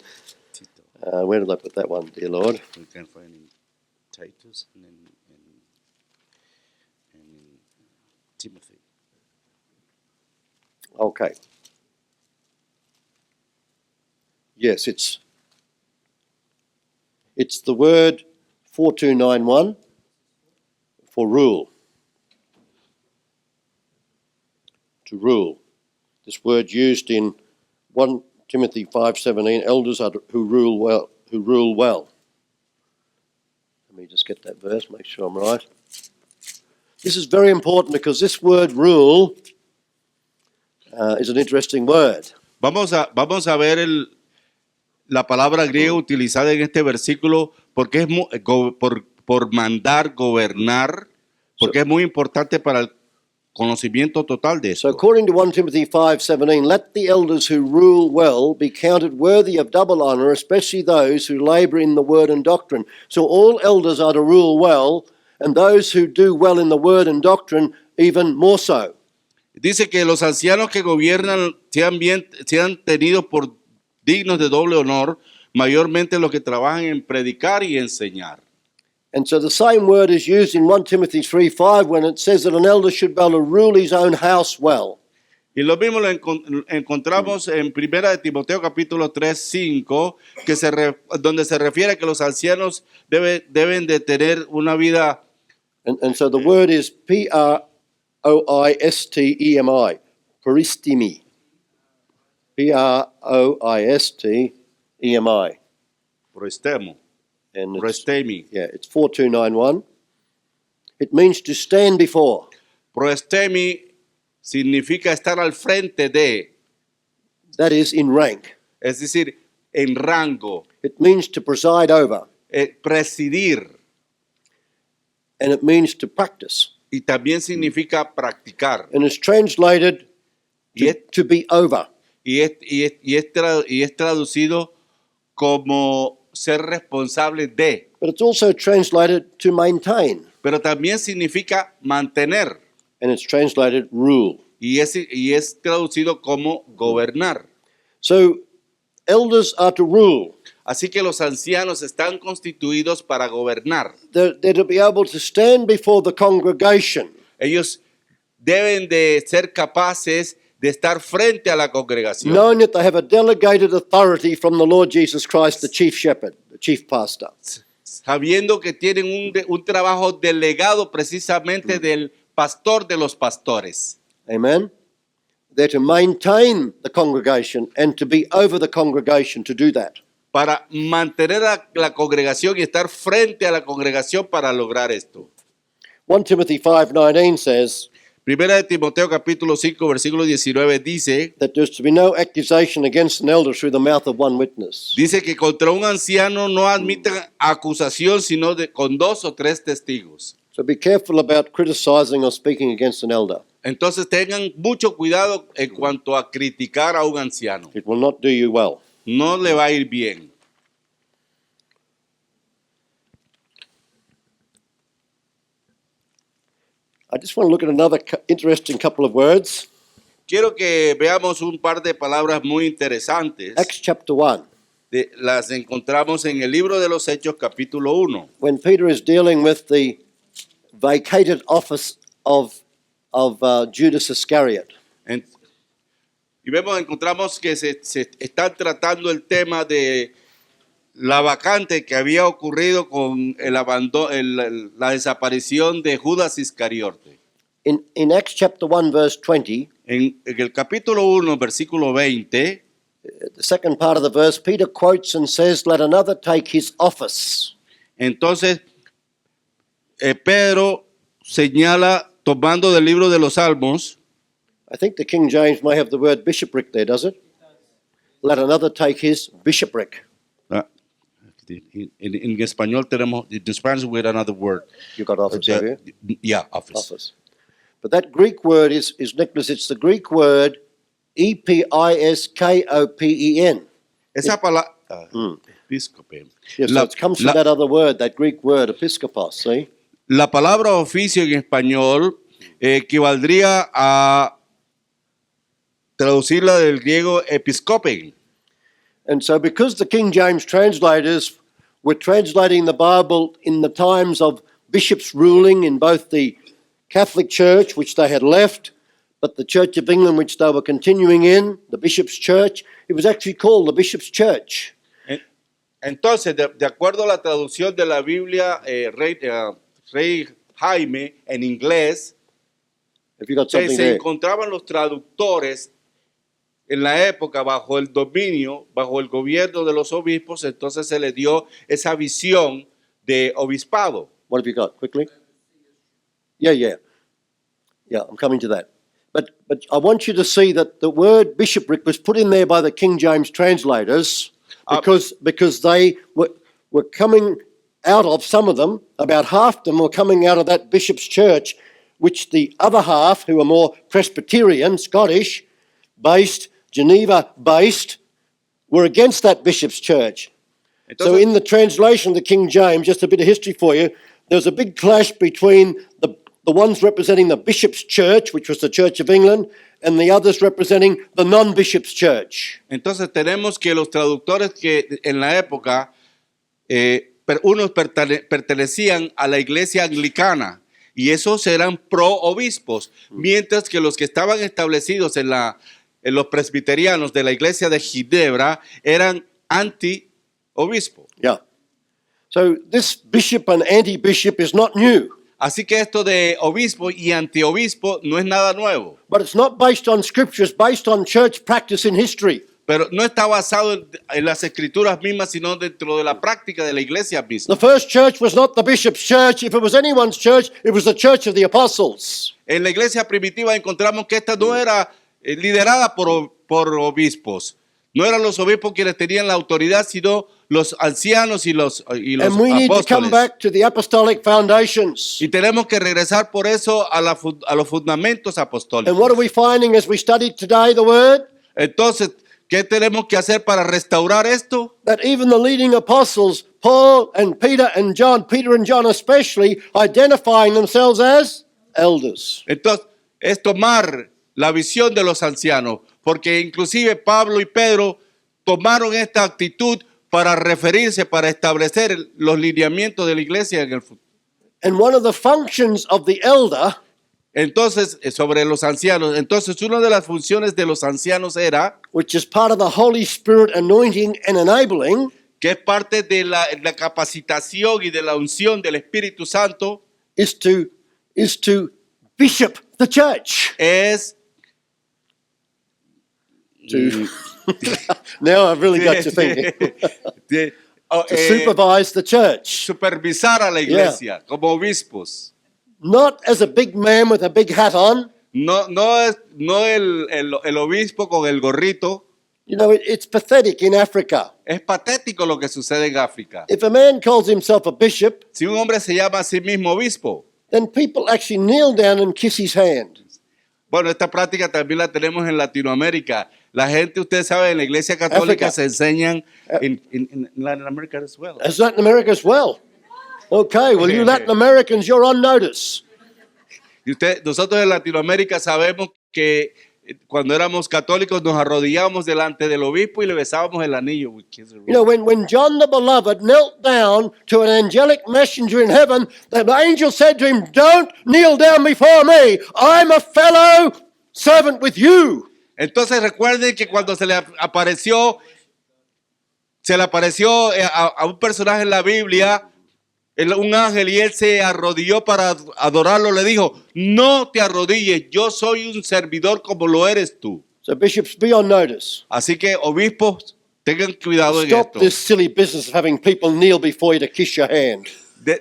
Speaker 1: Where did I put that one, dear Lord?
Speaker 2: We can find in Titus and in Timothy.
Speaker 1: Okay. Yes, it's the word 4291 for rule. To rule. This word used in 1 Timothy 5:17, elders are who rule well. Let me just get that verse, make sure I'm right. This is very important because this word rule is an interesting word.
Speaker 2: Vamos a ver la palabra griega utilizada en este versículo porque es por mandar, gobernar, porque es muy importante para el conocimiento total de
Speaker 1: So
Speaker 2: esto.
Speaker 1: according to 1 Timothy 5:17, let the elders who rule well be counted worthy of double honor, especially those who labor in the word and doctrine. So all elders are to rule well, and those who do well in the word and doctrine even more so.
Speaker 2: Dice que los ancianos que gobiernan sean tenidos por dignos de doble honor, mayormente los que trabajan en predicar y enseñar.
Speaker 1: And so the same word is used in 1 Timothy 3:5 when it says that an elder should be able to rule his own house well.
Speaker 2: Y lo mismo lo encontramos en 1 de Timoteo capítulo 3:5, donde se refiere a que los ancianos deben de tener una vida.
Speaker 1: And so the word is P-R-O-I-S-T-E-M-I, peristemi. P-R-O-I-S-T-E-M-I.
Speaker 2: Proestemo.
Speaker 1: And
Speaker 2: Proestemi.
Speaker 1: yeah, it's 4291. It means to stand before.
Speaker 2: Proestemi significa estar al frente de,
Speaker 1: That is in rank.
Speaker 2: es decir, en rango,
Speaker 1: It means to preside over.
Speaker 2: presidir,
Speaker 1: And it means to practice.
Speaker 2: y también significa practicar.
Speaker 1: And it's translated
Speaker 2: Y es,
Speaker 1: to be over.
Speaker 2: y es traducido como ser responsable de,
Speaker 1: But it's also translated to maintain.
Speaker 2: pero también significa mantener,
Speaker 1: And it's translated rule.
Speaker 2: y es traducido como gobernar.
Speaker 1: So elders are to rule.
Speaker 2: Así que los ancianos están constituidos para gobernar.
Speaker 1: They're to be able to stand before the congregation
Speaker 2: Ellos deben de ser capaces de estar frente a la congregación,
Speaker 1: knowing that they have a delegated authority from the Lord Jesus Christ, the chief shepherd, the chief pastor.
Speaker 2: sabiendo que tienen un trabajo delegado precisamente del pastor de los pastores.
Speaker 1: Amen. They're to maintain the congregation and to be over the congregation to do that.
Speaker 2: Para mantener a la congregación y estar frente a la congregación para lograr esto.
Speaker 1: 1 Timothy 5:19 says
Speaker 2: Primera de Timoteo capítulo 5 versículo 19 dice
Speaker 1: that there's to be no accusation against an elder through the mouth of one witness.
Speaker 2: que contra un anciano no admiten acusación sino con 2 o 3 testigos.
Speaker 1: So be careful about criticizing or speaking against an elder.
Speaker 2: Entonces tengan mucho cuidado en cuanto a criticar a un anciano.
Speaker 1: It will not do you well.
Speaker 2: No le va a ir bien.
Speaker 1: I just want to look at another interesting couple of words.
Speaker 2: Quiero que veamos un par de palabras muy interesantes.
Speaker 1: Acts chapter 1.
Speaker 2: Las encontramos en el libro de los Hechos capítulo 1.
Speaker 1: When Peter is dealing with the vacated office of Judas Iscariot.
Speaker 2: Y encontramos que se está tratando el tema de la vacante que había ocurrido con el abandono, la desaparición de Judas Iscariote.
Speaker 1: In Acts chapter 1 verse 20,
Speaker 2: En el capítulo 1, versículo 20,
Speaker 1: the second part of the verse, Peter quotes and says, "Let another take his office."
Speaker 2: entonces Pedro señala, tomando del libro de los Salmos,
Speaker 1: I think the King James may have the word bishopric there, does it? Let another take his bishopric.
Speaker 2: En español tenemos, in Spanish we have another word.
Speaker 1: You got office, have you?
Speaker 2: Yeah, office.
Speaker 1: Office. But that Greek word is Nicholas, it's the Greek word episkopen.
Speaker 2: Esa palabra, episcope.
Speaker 1: Yes, so it comes from that other word, that Greek word, episkopos, see?
Speaker 2: La palabra oficio en español equivaldría a traducirla del griego episcopen.
Speaker 1: And so because the King James translators were translating the Bible in the times of bishops ruling in both the Catholic Church, which they had left, but the Church of England, which they were continuing in, the Bishop's Church, it was actually called the Bishop's Church.
Speaker 2: Entonces, de acuerdo a la traducción de la Biblia, Rey Jaime, en inglés,
Speaker 1: Have you got something
Speaker 2: se
Speaker 1: there?
Speaker 2: encontraban los traductores en la época bajo el dominio, bajo el gobierno de los obispos, entonces se le dio esa visión de obispado.
Speaker 1: What have you got, quickly? Yeah, I'm coming to that. But I want you to see that the word bishopric was put in there by the King James translators because they were coming out of, some of them, about half of them were coming out of that bishop's church, which the other half, who were more Presbyterian, Scottish-based, Geneva-based, were against that bishop's church. So
Speaker 2: Entonces,
Speaker 1: in the translation of the King James, just a bit of history for you, there was a big clash between the ones representing the bishop's church, which was the Church of England, and the others representing the non-bishop's church.
Speaker 2: entonces tenemos que los traductores que en la época, unos pertenecían a la iglesia anglicana y esos eran pro-obispos, mientras que los que estaban establecidos en los presbiterianos de la iglesia de Ginebra eran anti-obispo.
Speaker 1: Yeah. So this bishop and anti-bishop is not new,
Speaker 2: Así que esto de obispo y antiobispo no es nada nuevo,
Speaker 1: but it's not based on scripture, it's based on church practice in history.
Speaker 2: pero no está basado en las escrituras mismas, sino dentro de la práctica de la iglesia misma.
Speaker 1: The first church was not the bishop's church. If it was anyone's church, it was the church of the apostles.
Speaker 2: En la iglesia primitiva encontramos que esta no era liderada por obispos. No eran los obispos quienes tenían la autoridad, sino los ancianos y los
Speaker 1: And we need to come
Speaker 2: apóstoles.
Speaker 1: back to the apostolic foundations.
Speaker 2: Y tenemos que regresar por eso a los fundamentos
Speaker 1: And
Speaker 2: apostólicos.
Speaker 1: what are we finding as we study today the word?
Speaker 2: Entonces, ¿qué tenemos que hacer para restaurar esto?
Speaker 1: That even the leading apostles, Paul and Peter and John especially, identifying themselves as elders.
Speaker 2: Entonces, es tomar la visión de los ancianos, porque inclusive Pablo y Pedro tomaron esta actitud para referirse, para establecer los lineamientos de la iglesia en el futuro.
Speaker 1: And one of the functions of the elder
Speaker 2: Entonces, sobre los ancianos, entonces una de las funciones de los ancianos era,
Speaker 1: which is part of the Holy Spirit anointing and enabling,
Speaker 2: que es parte de la capacitación y de la unción del Espíritu Santo,
Speaker 1: is to bishop the church.
Speaker 2: es
Speaker 1: Now I've really got you thinking.
Speaker 2: de-
Speaker 1: To supervise the church.
Speaker 2: supervisar a la iglesia como obispos.
Speaker 1: Not as a big man with a big hat on.
Speaker 2: No el obispo con el gorrito.
Speaker 1: You know, it's pathetic in Africa.
Speaker 2: Es patético lo que sucede en África.
Speaker 1: If a man calls himself a bishop,
Speaker 2: Si un hombre se llama a sí mismo obispo,
Speaker 1: then people actually kneel down and kiss his hand.
Speaker 2: bueno, esta práctica también la tenemos en Latinoamérica. La gente, usted sabe, en la iglesia católica
Speaker 1: África.
Speaker 2: se enseñan en Latin America as well.
Speaker 1: As Latin America as well. Okay, well, you Latin Americans, you're on notice.
Speaker 2: Y nosotros en Latinoamérica sabemos que cuando éramos católicos nos arrodillábamos delante del obispo y le besábamos el anillo.
Speaker 1: You know, when John the Beloved knelt down to an angelic messenger in heaven, the angel said to him, "Don't kneel down before me. I'm a fellow servant with you."
Speaker 2: Entonces recuerden que cuando se le apareció a un personaje en la Biblia, un ángel, y él se arrodilló para adorarlo, le dijo, no te arrodilles, yo soy un servidor como lo eres tú.
Speaker 1: So bishops, be on notice.
Speaker 2: Así que obispos, tengan cuidado en
Speaker 1: Stop
Speaker 2: esto.
Speaker 1: this silly business of having people kneel before you to kiss your hand.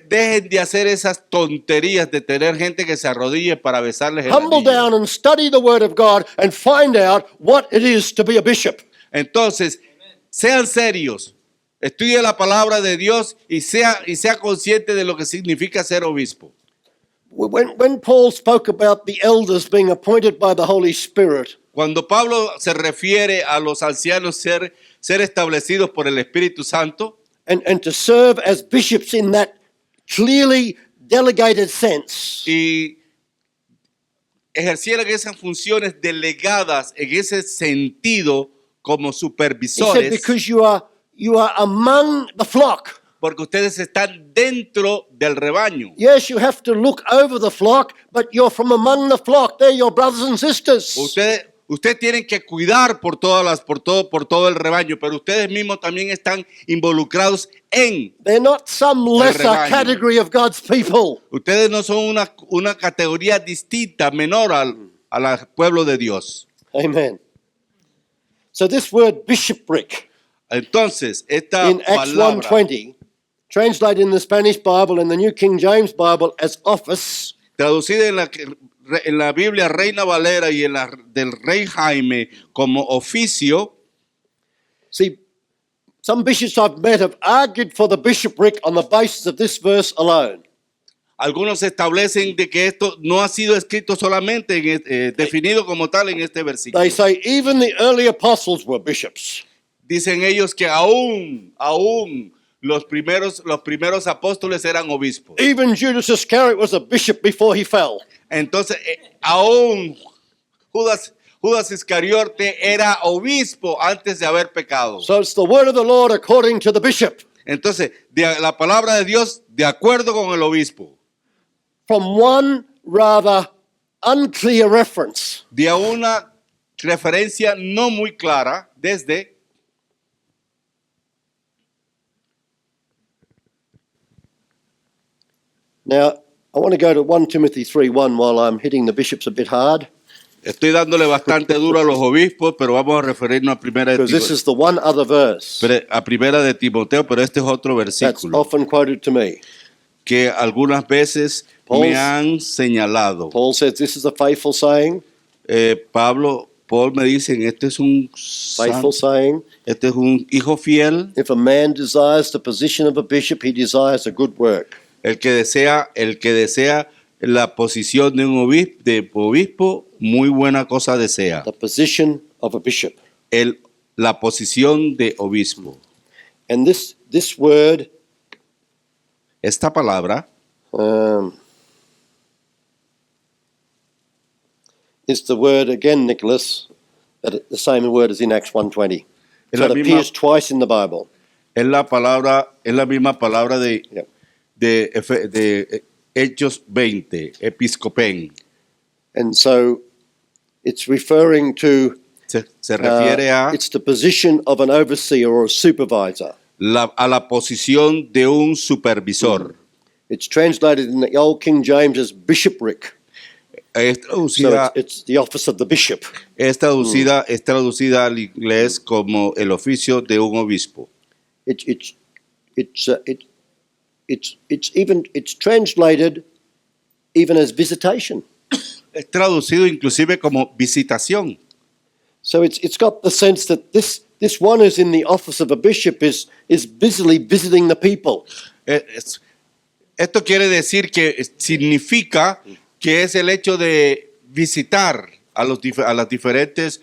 Speaker 2: Dejen de hacer esas tonterías de tener gente que se arrodille para besarles el
Speaker 1: Humble
Speaker 2: anillo.
Speaker 1: down and study the Word of God and find out what it is to be a bishop.
Speaker 2: Entonces, sean serios, Estudie la palabra de Dios y sea consciente de lo que significa ser obispo.
Speaker 1: When Paul spoke about the elders being appointed by the Holy Spirit,
Speaker 2: Cuando Pablo se refiere a los ancianos ser establecidos por el Espíritu Santo
Speaker 1: and to serve as bishops in that clearly delegated sense,
Speaker 2: y ejercieran esas funciones delegadas en ese sentido como
Speaker 1: he said,
Speaker 2: supervisores,
Speaker 1: because you are among the flock.
Speaker 2: porque ustedes están dentro del rebaño.
Speaker 1: Yes, you have to look over the flock, but you're from among the flock. They're your brothers and sisters.
Speaker 2: Ustedes tienen que cuidar por todo el rebaño, pero ustedes mismos también están involucrados en.
Speaker 1: They're not some lesser
Speaker 2: rebaño.
Speaker 1: category of God's people.
Speaker 2: Ustedes no son una categoría distinta, menor al pueblo de Dios.
Speaker 1: Amen. So this word bishopric
Speaker 2: Entonces, esta
Speaker 1: in Acts
Speaker 2: palabra
Speaker 1: 1:20, translated in the Spanish Bible and the New King James Bible as office,
Speaker 2: traducida en la Biblia Reina Valera y en la del Rey Jaime como oficio.
Speaker 1: see, some bishops I've met have argued for the bishopric on the basis of this verse alone.
Speaker 2: Algunos establecen de que esto no ha sido escrito solamente, definido como tal en este versículo.
Speaker 1: They say even the early apostles were bishops.
Speaker 2: Dicen ellos que aún los primeros apóstoles eran obispos.
Speaker 1: Even Judas Iscariot was a bishop before he fell.
Speaker 2: Entonces, aún Judas Iscariote era obispo antes de haber pecado.
Speaker 1: So it's the word of the Lord according to the bishop.
Speaker 2: Entonces, la palabra de Dios de acuerdo con el obispo.
Speaker 1: From one rather unclear reference,
Speaker 2: De una referencia no muy clara desde.
Speaker 1: now I want to go to 1 Timothy 3:1 while I'm hitting the bishops a bit hard,
Speaker 2: Estoy dándole bastante duro a los obispos, pero vamos a referirnos a
Speaker 1: because this is the one other verse
Speaker 2: primera de Timoteo, pero este es otro
Speaker 1: that's
Speaker 2: versículo
Speaker 1: often quoted to me.
Speaker 2: que algunas veces me han señalado.
Speaker 1: Paul says this is a faithful saying,
Speaker 2: Paul me dicen, este es un hijo fiel,
Speaker 1: if a man desires the position of a bishop, he desires a good work.
Speaker 2: el que desea la posición de un obispo, muy buena cosa desea.
Speaker 1: The position of a bishop.
Speaker 2: La posición de obispo.
Speaker 1: And this word,
Speaker 2: Esta palabra
Speaker 1: is the word again, Nicholas, that the same word as in Acts 1:20.
Speaker 2: Es
Speaker 1: So
Speaker 2: la
Speaker 1: it
Speaker 2: misma-
Speaker 1: appears twice in the Bible.
Speaker 2: es la misma palabra
Speaker 1: Yep.
Speaker 2: de Hechos 20, episcopen.
Speaker 1: And so it's referring to,
Speaker 2: Se refiere
Speaker 1: it's the position of an overseer or a supervisor.
Speaker 2: a la posición de un supervisor.
Speaker 1: It's translated in the Old King James as bishopric.
Speaker 2: Es
Speaker 1: So
Speaker 2: traducida,
Speaker 1: it's the office of the bishop.
Speaker 2: es traducida al inglés como el oficio de un obispo.
Speaker 1: It's translated even as visitation.
Speaker 2: Es traducido inclusive como visitación.
Speaker 1: So it's got the sense that this one who's in the office of a bishop is busily visiting the people.
Speaker 2: Esto quiere decir que significa que es el hecho de visitar a las diferentes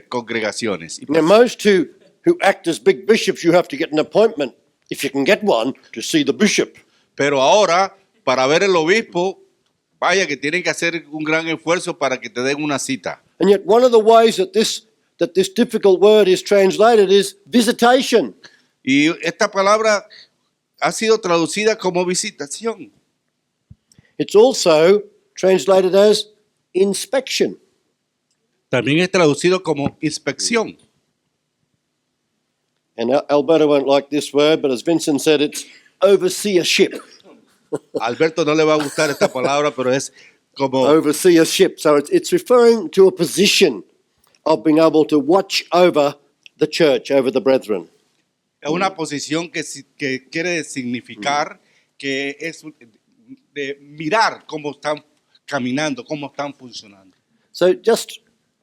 Speaker 2: congregaciones.
Speaker 1: Now, most who act as big bishops, you have to get an appointment, if you can get one, to see the bishop.
Speaker 2: Pero ahora, para ver el obispo, vaya que tienen que hacer un gran esfuerzo para que te den una cita.
Speaker 1: And yet one of the ways that this difficult word is translated is visitation.
Speaker 2: Y esta palabra ha sido traducida como visitación.
Speaker 1: It's also translated as inspection.
Speaker 2: También es traducido como inspección.
Speaker 1: And Alberto won't like this word, but as Vincent said, it's overseership.
Speaker 2: Alberto no le va a gustar esta palabra, pero es como
Speaker 1: Overseership. So it's referring to a position of being able to watch over the church, over the brethren.
Speaker 2: es una posición que quiere significar que es de mirar cómo están caminando, cómo están funcionando.
Speaker 1: So just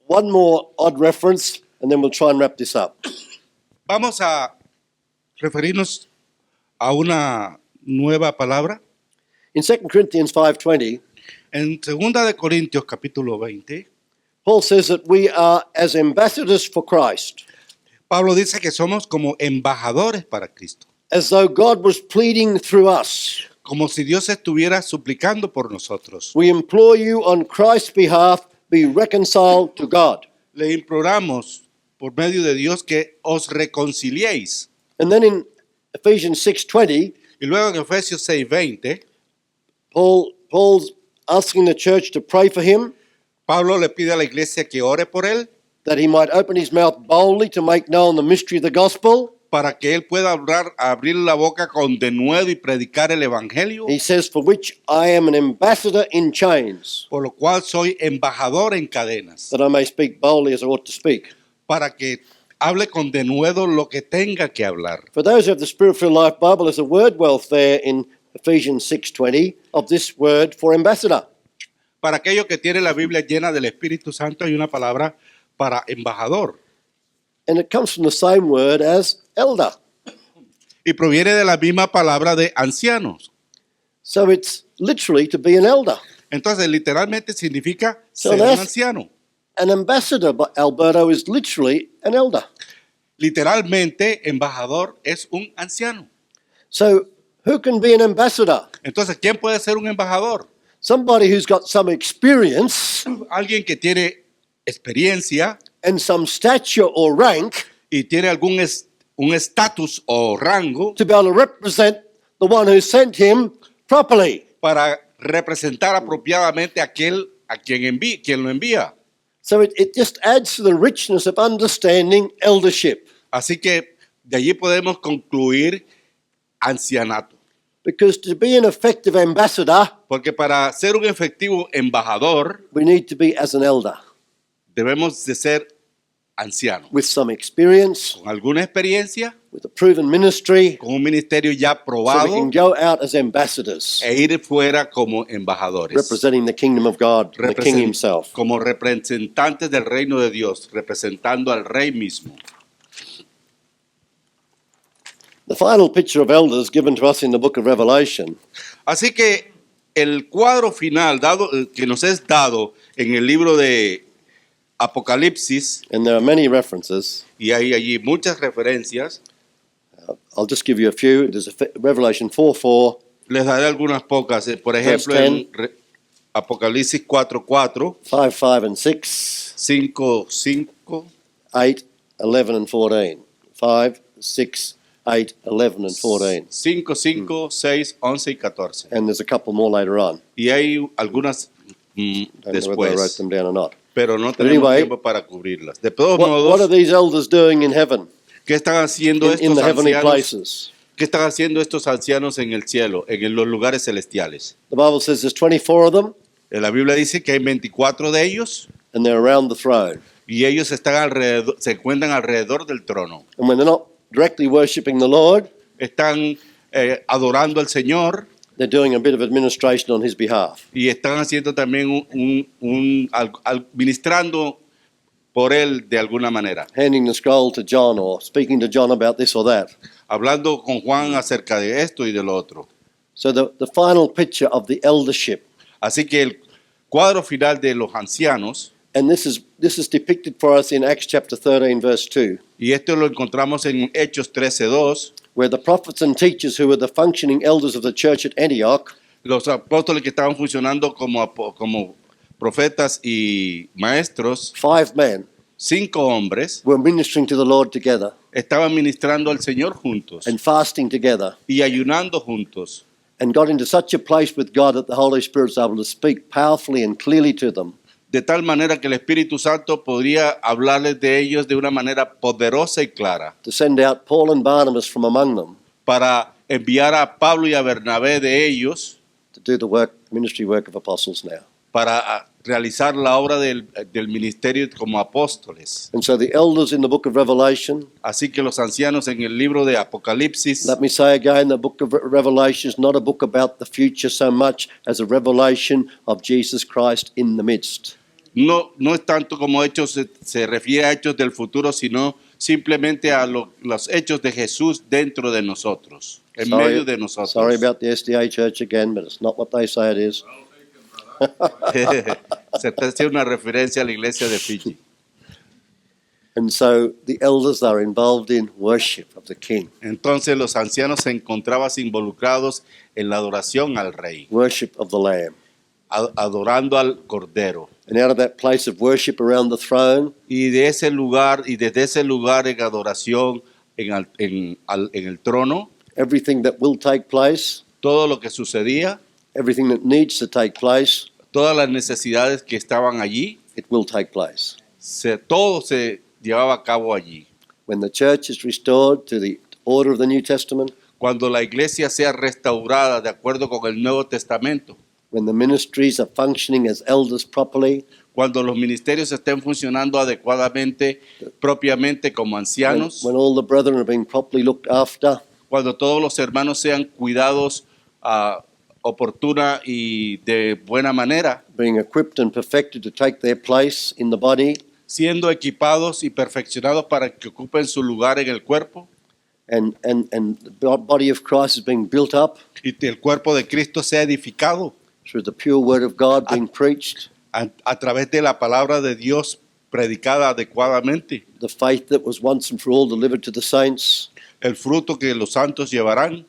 Speaker 1: one more odd reference, and then we'll try and wrap this up.
Speaker 2: Vamos a referirnos a una nueva palabra.
Speaker 1: In 2 Corinthians 5:20,
Speaker 2: En 2 de Corintios capítulo 20,
Speaker 1: Paul says that we are as ambassadors for Christ,
Speaker 2: Pablo dice que somos como embajadores para Cristo,
Speaker 1: as though God was pleading through us.
Speaker 2: como si Dios estuviera suplicando por nosotros.
Speaker 1: We implore you on Christ's behalf, be reconciled to God.
Speaker 2: Le imploramos por medio de Dios que os reconciliéis.
Speaker 1: And then in Ephesians 6:20,
Speaker 2: Y luego en Efesios 6:20,
Speaker 1: Paul's asking the church to pray for him,
Speaker 2: Pablo le pide a la iglesia que ore por él
Speaker 1: that he might open his mouth boldly to make known the mystery of the gospel.
Speaker 2: para que él pueda abrir la boca con denuedo y predicar el evangelio,
Speaker 1: He says, for which I am an ambassador in chains,
Speaker 2: por lo cual soy embajador en cadenas,
Speaker 1: that I may speak boldly as I ought to speak.
Speaker 2: para que hable con denuedo lo que tenga que hablar.
Speaker 1: For those who have the Spirit-filled Life Bible, there's a word wealth there in Ephesians 6:20 of this word for ambassador.
Speaker 2: Para aquellos que tienen la Biblia llena del Espíritu Santo hay una palabra para embajador
Speaker 1: And it comes from the same word as elder.
Speaker 2: y proviene de la misma palabra de ancianos.
Speaker 1: So it's literally to be an elder.
Speaker 2: Entonces literalmente significa
Speaker 1: So
Speaker 2: ser un
Speaker 1: that's-
Speaker 2: anciano.
Speaker 1: An ambassador, but Alberto, is literally an elder.
Speaker 2: Literalmente embajador es un anciano.
Speaker 1: So who can be an ambassador?
Speaker 2: Entonces, ¿quién puede ser un embajador?
Speaker 1: Somebody who's got some experience
Speaker 2: Alguien que tiene experiencia
Speaker 1: and some stature or rank
Speaker 2: y tiene un estatus o rango
Speaker 1: to be able to represent the one who sent him properly.
Speaker 2: para representar apropiadamente a aquel a quien lo envía.
Speaker 1: So it just adds to the richness of understanding eldership,
Speaker 2: Así que de allí podemos concluir ancianato.
Speaker 1: because to be an effective ambassador,
Speaker 2: Porque para ser un efectivo embajador
Speaker 1: we need to be as an elder
Speaker 2: debemos de ser ancianos,
Speaker 1: with some experience,
Speaker 2: con alguna experiencia,
Speaker 1: with a proven ministry,
Speaker 2: con un ministerio ya
Speaker 1: so we
Speaker 2: probado
Speaker 1: can go out as ambassadors,
Speaker 2: e ir fuera como embajadores,
Speaker 1: representing the kingdom of God, the King himself.
Speaker 2: como representantes del reino de Dios, representando al rey mismo.
Speaker 1: The final picture of elders given to us in the book of Revelation
Speaker 2: Así que el cuadro final que nos es dado en el libro de Apocalipsis,
Speaker 1: and there are many references.
Speaker 2: y hay allí muchas referencias,
Speaker 1: I'll just give you a few. There's Revelation 4:4,
Speaker 2: les daré algunas pocas. Por ejemplo, en Apocalipsis 4:4,
Speaker 1: 5:5 and 6,
Speaker 2: 5:5,
Speaker 1: 8, 11 and 14. 5, 6, 8, 11 and 14.
Speaker 2: 5, 5, 6, 11 y 14.
Speaker 1: And there's a couple more later on.
Speaker 2: Y hay algunas
Speaker 1: Don't know whether I wrote
Speaker 2: después,
Speaker 1: them down or not.
Speaker 2: pero no
Speaker 1: But
Speaker 2: tenemos
Speaker 1: anyway,
Speaker 2: tiempo para cubrirlas. De todos
Speaker 1: What are
Speaker 2: modos,
Speaker 1: these elders doing in heaven,
Speaker 2: ¿qué están haciendo
Speaker 1: in
Speaker 2: estos
Speaker 1: the heavenly
Speaker 2: ancianos?
Speaker 1: places?
Speaker 2: ¿Qué están haciendo estos ancianos en el cielo, en los lugares celestiales?
Speaker 1: The Bible says there's 24 of them,
Speaker 2: La Biblia dice que hay 24 de ellos
Speaker 1: and they're around the throne.
Speaker 2: y ellos están alrededor, se encuentran alrededor del trono.
Speaker 1: And when they're not directly worshipping the Lord,
Speaker 2: Están adorando al Señor
Speaker 1: they're doing a bit of administration on his behalf.
Speaker 2: y están haciendo también ministrando por él de alguna manera,
Speaker 1: Handing the scroll to John or speaking to John about this or that.
Speaker 2: hablando con Juan acerca de esto y de lo otro.
Speaker 1: So the final picture of the eldership,
Speaker 2: Así que el cuadro final de los ancianos,
Speaker 1: and this is depicted for us in Acts chapter 13, verse 2,
Speaker 2: y esto lo encontramos en Hechos 13:2,
Speaker 1: where the prophets and teachers who were the functioning elders of the church at Antioch
Speaker 2: los apóstoles que estaban funcionando como profetas y maestros,
Speaker 1: 5 men
Speaker 2: 5 hombres,
Speaker 1: were ministering to the Lord together
Speaker 2: estaban ministrando al Señor juntos
Speaker 1: and fasting together,
Speaker 2: y ayunando juntos,
Speaker 1: and got into such a place with God that the Holy Spirit was able to speak powerfully and clearly to them.
Speaker 2: de tal manera que el Espíritu Santo podría hablarles de ellos de una manera poderosa y clara,
Speaker 1: To send out Paul and Barnabas from among them
Speaker 2: para enviar a Pablo y a Bernabé de ellos
Speaker 1: to do the ministry work of apostles now.
Speaker 2: para realizar la obra del ministerio como apóstoles.
Speaker 1: And so the elders in the book of Revelation,
Speaker 2: Así que los ancianos en el libro de Apocalipsis,
Speaker 1: let me say again, the book of Revelation is not a book about the future so much as a revelation of Jesus Christ in the midst.
Speaker 2: no es tanto como hechos, se refiere a hechos del futuro, sino simplemente a los hechos de Jesús dentro de nosotros, en medio de nosotros.
Speaker 1: Sorry about the SDA church again, but it's not what they say it is.
Speaker 2: Se está haciendo una referencia a la iglesia de Fiji.
Speaker 1: And so the elders are involved in worship of the King,
Speaker 2: Entonces los ancianos se encontraban involucrados en la adoración al Rey,
Speaker 1: worship of the Lamb.
Speaker 2: adorando al Cordero.
Speaker 1: And out of that place of worship around the throne,
Speaker 2: Y de ese lugar, y desde ese lugar en adoración en el trono,
Speaker 1: everything that will take place,
Speaker 2: todo lo que sucedía,
Speaker 1: everything that needs to take place,
Speaker 2: todas las necesidades que estaban allí,
Speaker 1: it will take place.
Speaker 2: todo se llevaba a cabo allí.
Speaker 1: When the church is restored to the order of the New Testament,
Speaker 2: Cuando la iglesia sea restaurada de acuerdo con el Nuevo Testamento,
Speaker 1: when the ministries are functioning as elders properly,
Speaker 2: cuando los ministerios estén funcionando adecuadamente, propiamente como
Speaker 1: when,
Speaker 2: ancianos,
Speaker 1: when all the brethren are being properly looked after,
Speaker 2: cuando todos los hermanos sean cuidados oportuna y de buena manera,
Speaker 1: being equipped and perfected to take their place in the body,
Speaker 2: siendo equipados y perfeccionados para que ocupen su lugar en el cuerpo,
Speaker 1: and the body of Christ is being built up
Speaker 2: y el cuerpo de Cristo sea edificado
Speaker 1: through the pure word of God being preached,
Speaker 2: a través de la palabra de Dios predicada adecuadamente,
Speaker 1: the faith that was once and for all delivered to the saints,
Speaker 2: el fruto que los santos llevarán,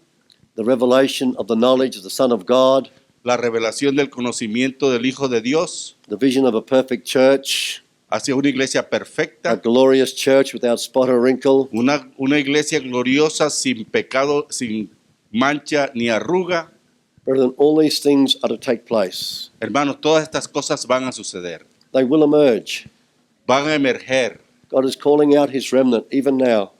Speaker 1: the revelation of the knowledge of the Son of God,
Speaker 2: la revelación del conocimiento del Hijo de Dios
Speaker 1: the vision of a perfect church,
Speaker 2: hacia una iglesia
Speaker 1: a
Speaker 2: perfecta,
Speaker 1: glorious church without spot or wrinkle,
Speaker 2: una iglesia gloriosa sin pecado, sin mancha ni arruga.
Speaker 1: brethren, all these things are to take place.
Speaker 2: Hermanos, todas estas cosas van a suceder,
Speaker 1: They will emerge.
Speaker 2: van a emerger.
Speaker 1: God is calling out his remnant even now,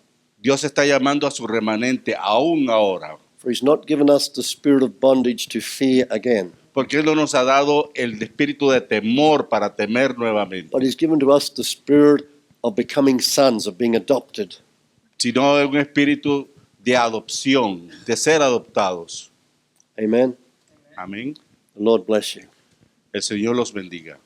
Speaker 2: Dios está llamando a su remanente aún ahora,
Speaker 1: for he's not given us the spirit of bondage to fear again,
Speaker 2: porque Él no nos ha dado el espíritu de temor para temer nuevamente,
Speaker 1: but he's given to us the spirit of becoming sons, of being adopted.
Speaker 2: sino un espíritu de adopción, de ser adoptados.
Speaker 1: Amen.
Speaker 2: Amén.
Speaker 1: The Lord bless you.
Speaker 2: El Señor los bendiga.